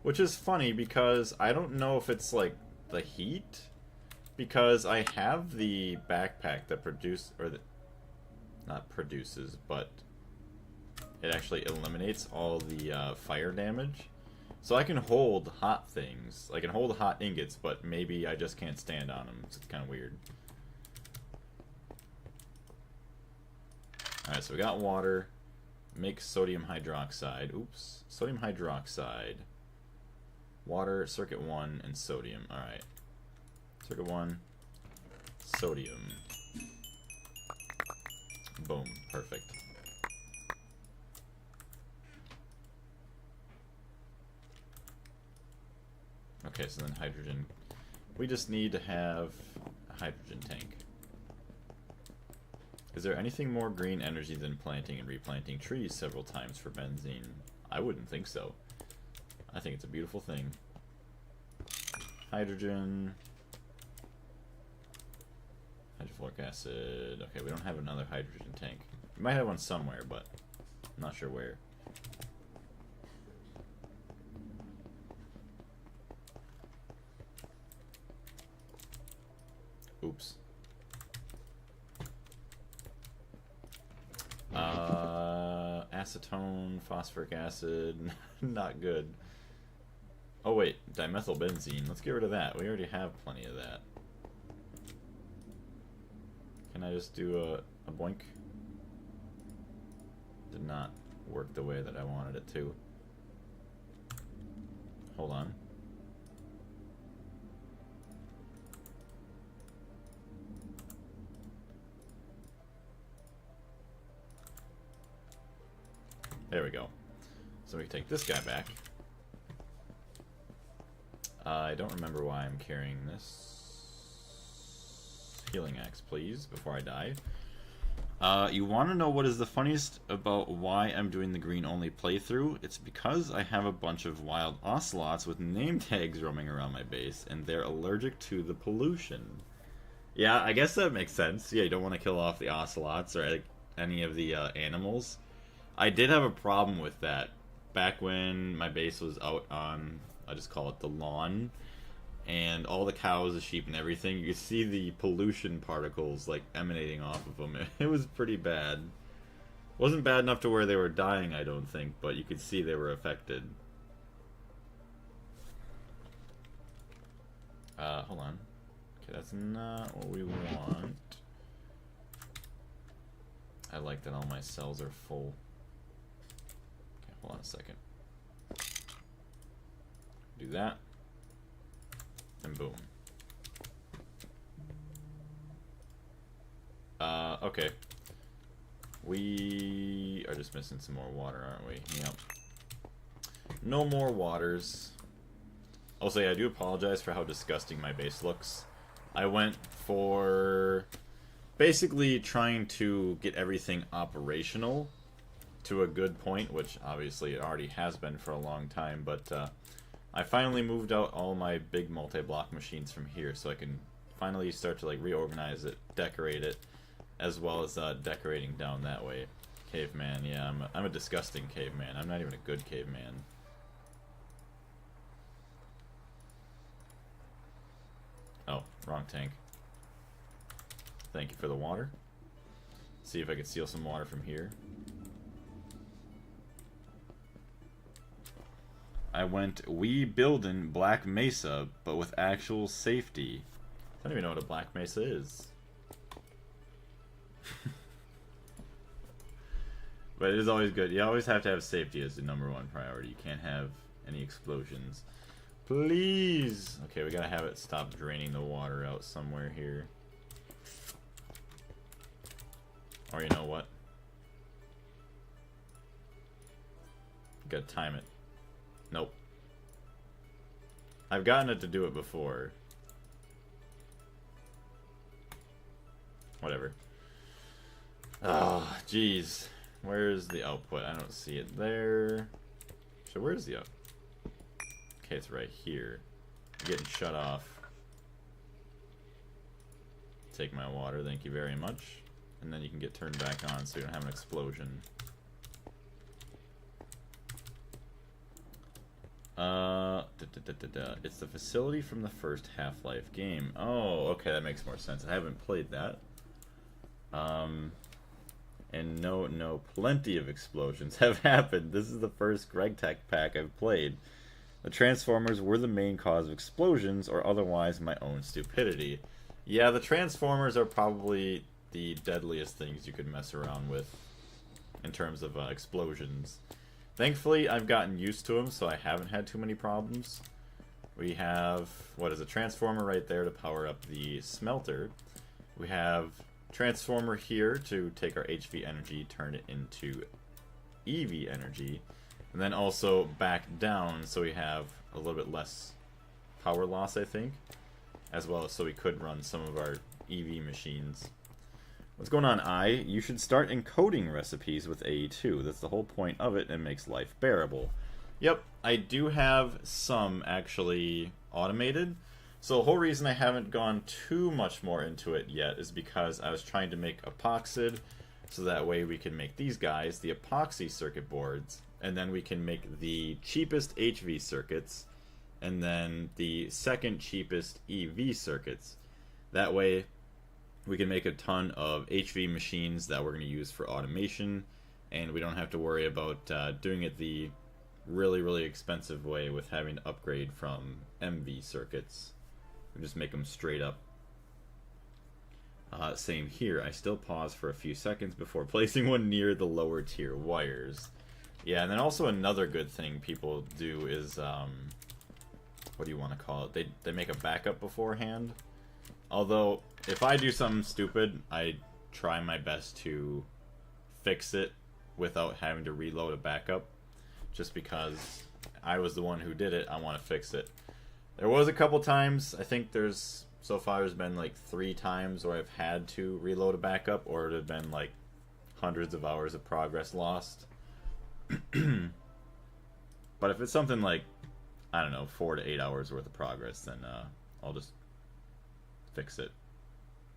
Which is funny because I don't know if it's like the heat. Because I have the backpack that not produces, but it actually eliminates all the fire damage. So I can hold hot things. I can hold hot ingots, but maybe I just can't stand on them. It's kind of weird. Alright, so we got water. Make sodium hydroxide. Oops. Sodium hydroxide. Water, circuit 1, and sodium. Alright. Circuit 1. Sodium. Boom. Perfect. Okay, so then hydrogen. We just need to have a hydrogen tank. Is there anything more green energy than planting and replanting trees several times for benzene? I wouldn't think so. I think it's a beautiful thing. Hydrogen. Hydrofluoric acid. Okay, we don't have another hydrogen tank. We might have one somewhere, but I'm not sure where. Oops. Acetone, phosphoric acid, not good. Oh wait, dimethylbenzene. Let's get rid of that. We already have plenty of that. Can I just do a boink? Did not work the way that I wanted it to. Hold on. There we go. So we can take this guy back. I don't remember why I'm carrying this. Healing axe, please, before I die. You want to know what is the funniest about why I'm doing the green-only playthrough? It's because I have a bunch of wild ocelots with name tags roaming around my base, and they're allergic to the pollution. Yeah, I guess that makes sense. Yeah, you don't want to kill off the ocelots or any of the animals. I did have a problem with that back when my base was out on, I just call it the lawn, and all the cows, the sheep, and everything. You could see the pollution particles like emanating off of them. It was pretty bad. Wasn't bad enough to where they were dying, I don't think, but you could see they were affected. Hold on. Okay, that's not what we want. I like that all my cells are full. Hold on a second. Do that. And boom. Okay. We are just missing some more water, aren't we? Yep. No more waters. Also, yeah, I do apologize for how disgusting my base looks. I went for basically trying to get everything operational to a good point, which obviously it already has been for a long time, but I finally moved out all my big multi-block machines from here, so I can finally start to like reorganize it, decorate it, as well as decorating down that way. Caveman, yeah, I'm a disgusting caveman. I'm not even a good caveman. Oh, wrong tank. Thank you for the water. See if I can steal some water from here. I went we buildin' Black Mesa, but with actual safety. I don't even know what a Black Mesa is. But it is always good. You always have to have safety as the #1 priority. You can't have any explosions. Please! Okay, we gotta have it stop draining the water out somewhere here. Or you know what? Gotta time it. Nope. I've gotten it to do it before. Whatever. Oh, jeez. Where's the output? I don't see it there. So where's the output? Okay, it's right here. I'm getting shut off. Take my water, thank you very much. And then you can get turned back on so you don't have an explosion. It's the facility from the first Half-Life game. Oh, okay, that makes more sense. I haven't played that. And no, plenty of explosions have happened. This is the first Gregtech pack I've played. The Transformers were the main cause of explosions, or otherwise my own stupidity. Yeah, the Transformers are probably the deadliest things you could mess around with in terms of explosions. Thankfully, I've gotten used to them, so I haven't had too many problems. We have, what is a transformer right there to power up the smelter. We have transformer here to take our HV energy, turn it into EV energy, and then also back down so we have a little bit less power loss, I think, as well as so we could run some of our EV machines. What's going on, I? You should start encoding recipes with AE2. That's the whole point of it, and makes life bearable. Yep, I do have some actually automated. So the whole reason I haven't gone too much more into it yet is because I was trying to make Epoxid, so that way we can make these guys, the epoxy circuit boards, and then we can make the cheapest HV circuits, and then the second cheapest EV circuits. That way we can make a ton of HV machines that we're going to use for automation, and we don't have to worry about doing it the really, really expensive way with having to upgrade from MV circuits. We just make them straight up. Same here. I still pause for a few seconds before placing one near the lower tier wires. Yeah, and then also another good thing people do is, what do you want to call it? They make a backup beforehand. Although, if I do something stupid, I try my best to fix it without having to reload a backup. Just because I was the one who did it, I want to fix it. There was a couple times, I think so far there's been like 3 times where I've had to reload a backup, or it had been like hundreds of hours of progress lost. But if it's something like, I don't know, 4 to 8 hours worth of progress, then I'll just fix it.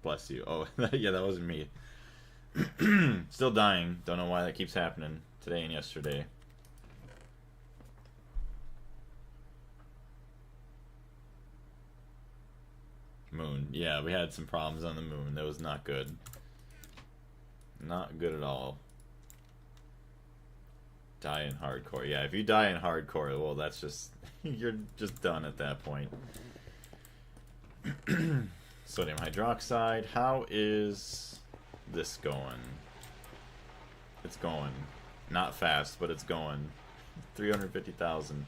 Bless you. Oh, yeah, that wasn't me. Still dying. Don't know why that keeps happening today and yesterday. Moon. Yeah, we had some problems on the moon. That was not good. Not good at all. Die in hardcore. Yeah, if you die in hardcore, well, that's just... you're just done at that point. Sodium hydroxide. How is this going? It's going. Not fast, but it's going. 350,000.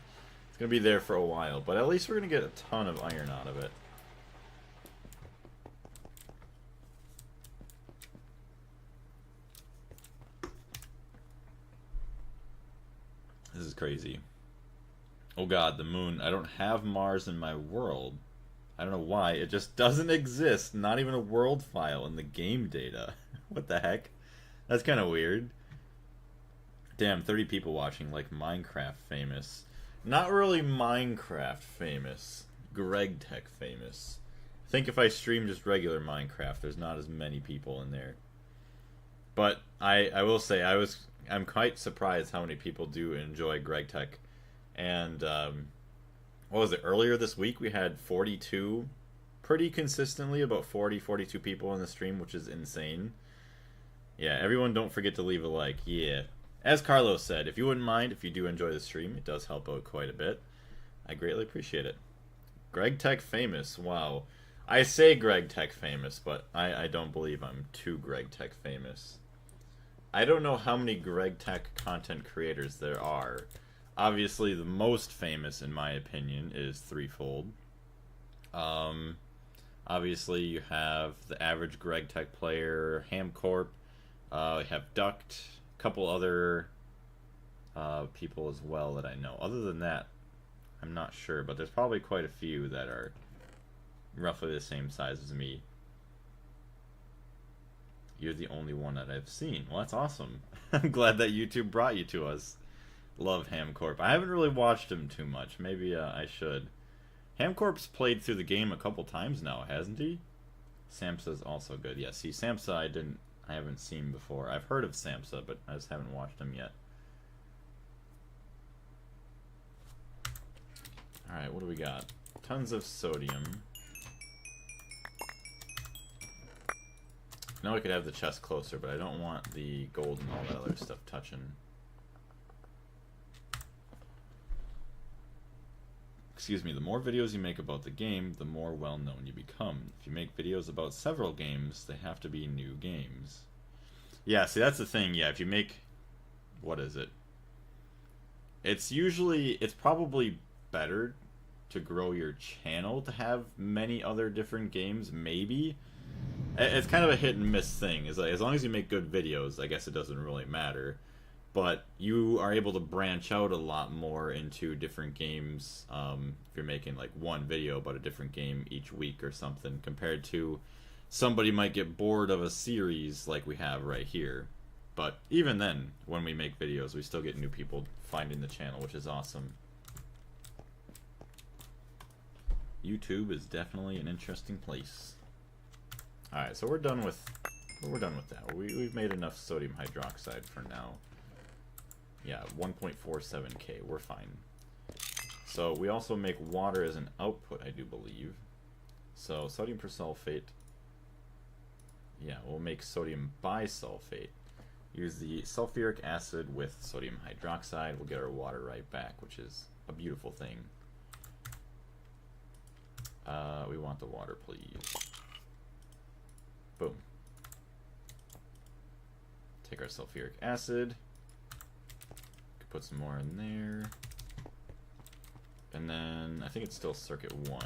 It's going to be there for a while, but at least we're going to get a ton of iron out of it. This is crazy. Oh god, the moon. I don't have Mars in my world. I don't know why. It just doesn't exist. Not even a world file in the game data. What the heck? That's kind of weird. Damn, 30 people watching, like Minecraft famous. Not really Minecraft famous. Gregtech famous. I think if I stream just regular Minecraft, there's not as many people in there. But I will say, I'm quite surprised how many people do enjoy Gregtech. And what was it, earlier this week we had 42, pretty consistently about 42 people in the stream, which is insane. Yeah, everyone don't forget to leave a like. Yeah, as Carlos said, if you wouldn't mind, if you do enjoy the stream, it does help out quite a bit. I greatly appreciate it. Gregtech famous. Wow, I say Gregtech famous, but I don't believe I'm too Gregtech famous. I don't know how many Gregtech content creators there are. Obviously, the most famous, in my opinion, is Threefold. Obviously, you have the average Gregtech player, Hamcorp. We have Duct, a couple other people as well that I know. Other than that, I'm not sure, but there's probably quite a few that are roughly the same size as me. You're the only one that I've seen. Well, that's awesome. I'm glad that YouTube brought you to us. Love Hamcorp. I haven't really watched him too much. Maybe I should. Hamcorp's played through the game a couple times now, hasn't he? Samsa's also good. Yeah, see, Samsa I haven't seen before. I've heard of Samsa, but I just haven't watched him yet. Alright, what do we got? Tons of sodium. Now I could have the chest closer, but I don't want the gold and all that other stuff touching. Excuse me, the more videos you make about the game, the more well-known you become. If you make videos about several games, they have to be new games. Yeah, see, that's the thing. Yeah, if you make... What is it? It's probably better to grow your channel to have many other different games, maybe. It's kind of a hit and miss thing. It's like, as long as you make good videos, I guess it doesn't really matter. but you are able to branch out a lot more into different games if you're making like one video about a different game each week or something, compared to somebody might get bored of a series like we have right here. But even then, when we make videos, we still get new people finding the channel, which is awesome. YouTube is definitely an interesting place. Alright, so we're done with that. We've made enough sodium hydroxide for now. Yeah, 1.47k, we're fine. So we also make water as an output, I do believe. So sodium persulfate. Yeah, we'll make sodium bisulfate. Use the sulfuric acid with sodium hydroxide. We'll get our water right back, which is a beautiful thing. We want the water, please. Boom. Take our sulfuric acid. Put some more in there. And then, I think it's still circuit 1.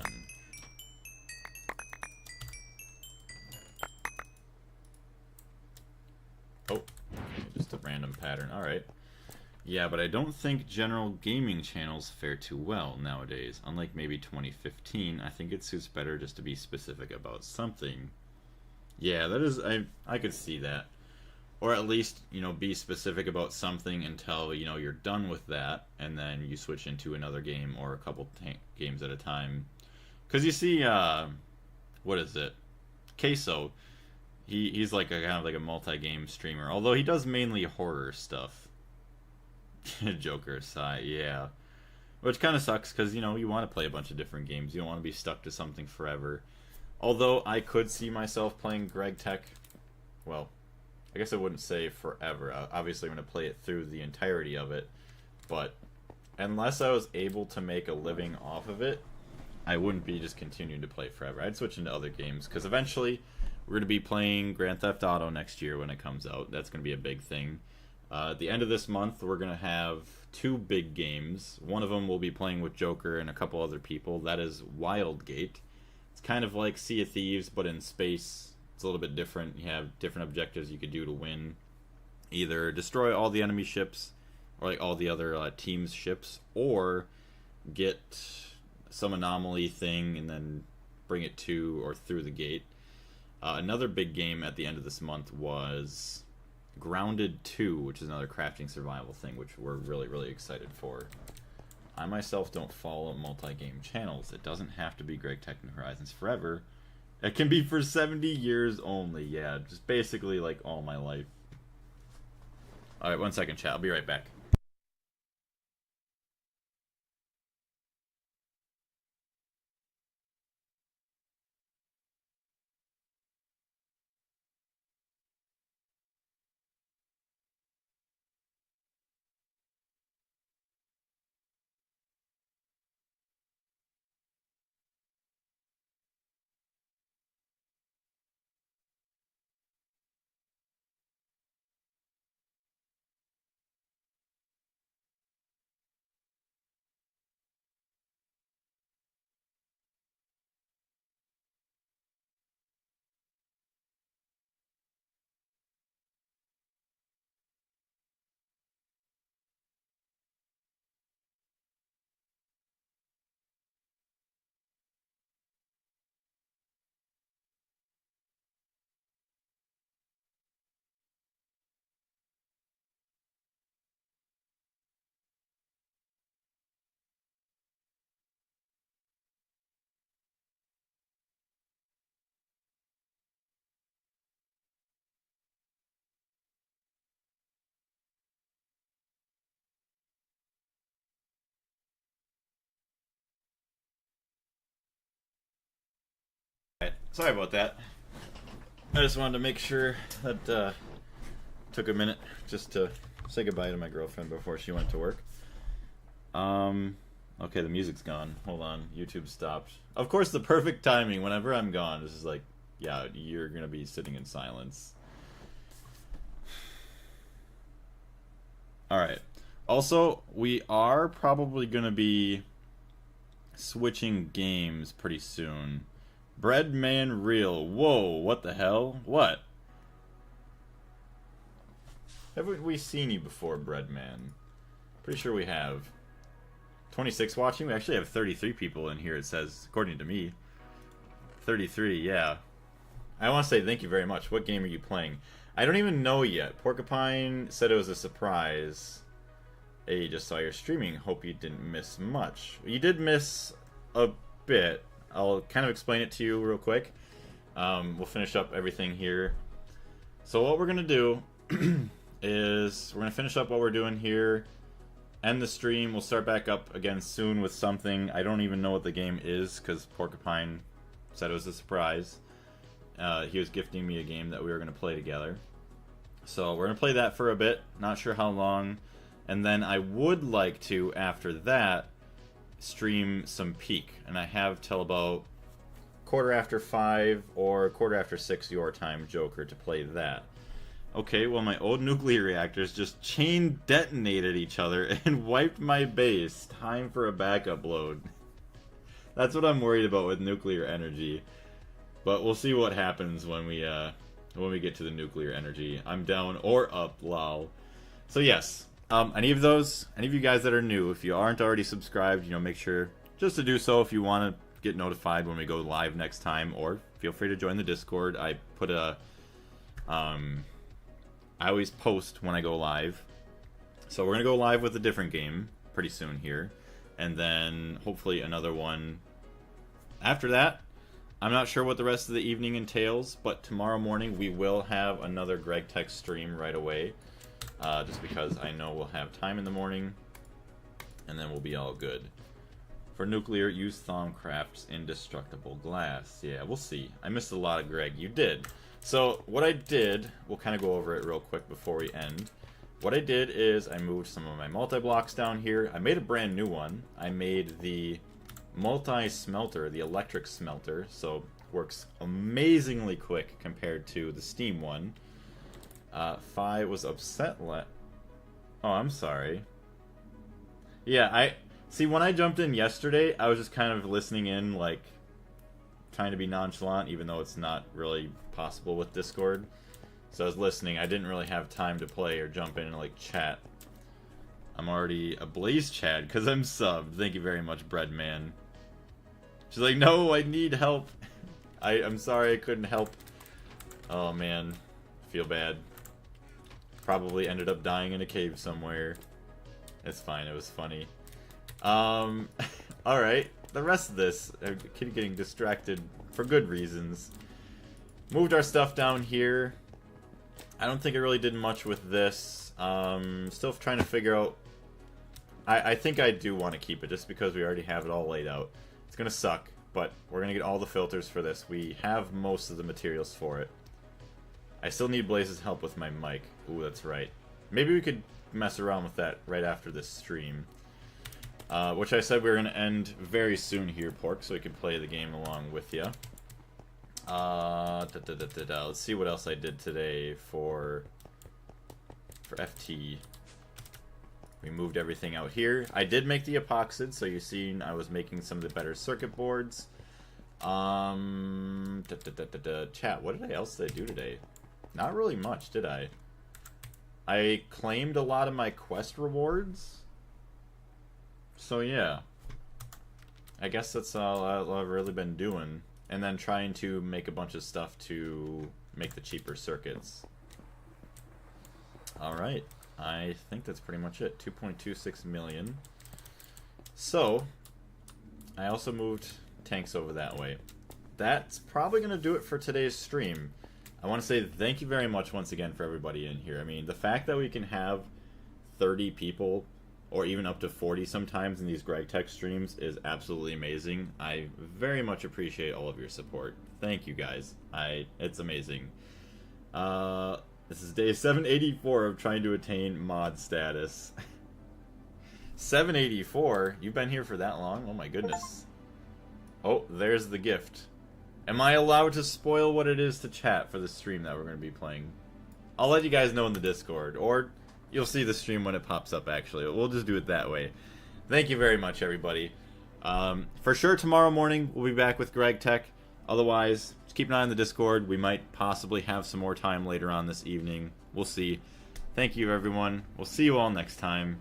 Oh, okay, just a random pattern. Alright. Yeah, but I don't think general gaming channels fare too well nowadays. Unlike maybe 2015, I think it suits better just to be specific about something. Yeah, that is, I could see that. Or at least, you know, be specific about something until, you know, you're done with that, and then you switch into another game or a couple games at a time. Because you see, what is it? Queso. He's like a kind of like a multi-game streamer, although he does mainly horror stuff. Joker sigh, yeah. Which kind of sucks, because, you know, you want to play a bunch of different games. You don't want to be stuck to something forever. Although I could see myself playing Gregtech, well, I guess I wouldn't say forever. Obviously, I'm going to play it through the entirety of it. But unless I was able to make a living off of it, I wouldn't be just continuing to play forever. I'd switch into other games, because eventually we're going to be playing Grand Theft Auto next year when it comes out. That's going to be a big thing. At the end of this month, we're going to have 2 big games. One of them we'll be playing with Joker and a couple other people. That is Wildgate. It's kind of like Sea of Thieves, but in space. It's a little bit different. You have different objectives you could do to win. Either destroy all the enemy ships, or like all the other team's ships, or get some anomaly thing and then bring it to or through the gate. Another big game at the end of this month was Grounded 2, which is another crafting survival thing, which we're really, really excited for. I myself don't follow multi-game channels. It doesn't have to be Gregtech New Horizons forever. It can be for 70 years only, yeah. Just basically like all my life. Alright, 1 second, chat. I'll be right back. Sorry about that. I just wanted to make sure that took a minute just to say goodbye to my girlfriend before she went to work. Okay, the music's gone. Hold on, YouTube stopped. Of course, the perfect timing. Whenever I'm gone, this is like, yeah, you're gonna be sitting in silence. Alright. Also, we are probably gonna be switching games pretty soon. Breadman Real. Whoa, what the hell? What? Haven't we seen you before, Breadman? Pretty sure we have. 26 watching? We actually have 33 people in here, it says, according to me. 33, yeah. I want to say thank you very much. What game are you playing? I don't even know yet. Porcupine said it was a surprise. Hey, just saw your streaming. Hope you didn't miss much. You did miss a bit. I'll kind of explain it to you real quick. We'll finish up everything here. So what we're going to do is we're going to finish up what we're doing here. End the stream. We'll start back up again soon with something. I don't even know what the game is because Porcupine said it was a surprise. He was gifting me a game that we were going to play together. So we're going to play that for a bit. Not sure how long. And then I would like to, after that, stream some Peak. And I have till about 5:15 or 6:15 your time, Joker, to play that. Okay, well, my old nuclear reactors just chain detonated each other and wiped my base. Time for a backup load. That's what I'm worried about with nuclear energy. But we'll see what happens when we get to the nuclear energy. I'm down or up, lol. So yes, any of you guys that are new, if you aren't already subscribed, make sure just to do so if you want to get notified when we go live next time, or feel free to join the Discord. I put I always post when I go live. So we're going to go live with a different game pretty soon here. And then hopefully another one after that. I'm not sure what the rest of the evening entails, but tomorrow morning we will have another Gregtech stream right away. Just because I know we'll have time in the morning. And then we'll be all good. For nuclear, use Thaumcraft's indestructible glass. Yeah, we'll see. I missed a lot of Greg. You did. So what I did, we'll kind of go over it real quick before we end. What I did is I moved some of my multi-blocks down here. I made a brand new one. I made the multi-smelter, the electric smelter, so works amazingly quick compared to the steam one. Phi was upset. Oh, I'm sorry. Yeah, see, when I jumped in yesterday, I was just kind of listening in, like, trying to be nonchalant, even though it's not really possible with Discord. So I was listening. I didn't really have time to play or jump in and, like, chat. I'm already a Blaze Chad because I'm subbed. Thank you very much, Breadman. She's like, no, I need help. I'm sorry I couldn't help. Oh, man. Feel bad. Probably ended up dying in a cave somewhere. It's fine. It was funny. Alright. The rest of this, I keep getting distracted for good reasons. Moved our stuff down here. I don't think I really did much with this. Still trying to figure out... I think I do want to keep it, just because we already have it all laid out. It's going to suck, but we're going to get all the filters for this. We have most of the materials for it. I still need Blaze's help with my mic. Ooh, that's right. Maybe we could mess around with that right after this stream. Which I said we were going to end very soon here, Pork, so we can play the game along with you. Let's see what else I did today for FT. We moved everything out here. I did make the Epoxid, so you've seen I was making some of the better circuit boards. Chat, what else did I do today? Not really much, did I? I claimed a lot of my quest rewards. So yeah, I guess that's all I've really been doing. And then trying to make a bunch of stuff to make the cheaper circuits. Alright, I think that's pretty much it. 2.26 million. So, I also moved tanks over that way. That's probably going to do it for today's stream. I want to say thank you very much once again for everybody in here. I mean, the fact that we can have 30 people, or even up to 40 sometimes in these Gregtech streams, is absolutely amazing. I very much appreciate all of your support. Thank you guys. It's amazing. This is day 784 of trying to attain mod status. 784? You've been here for that long? Oh my goodness. Oh, there's the gift. Am I allowed to spoil what it is to chat for the stream that we're going to be playing? I'll let you guys know in the Discord, or you'll see the stream when it pops up, actually. We'll just do it that way. Thank you very much, everybody. For sure, tomorrow morning, we'll be back with Gregtech. Otherwise, just keep an eye on the Discord. We might possibly have some more time later on this evening. We'll see. Thank you, everyone. We'll see you all next time.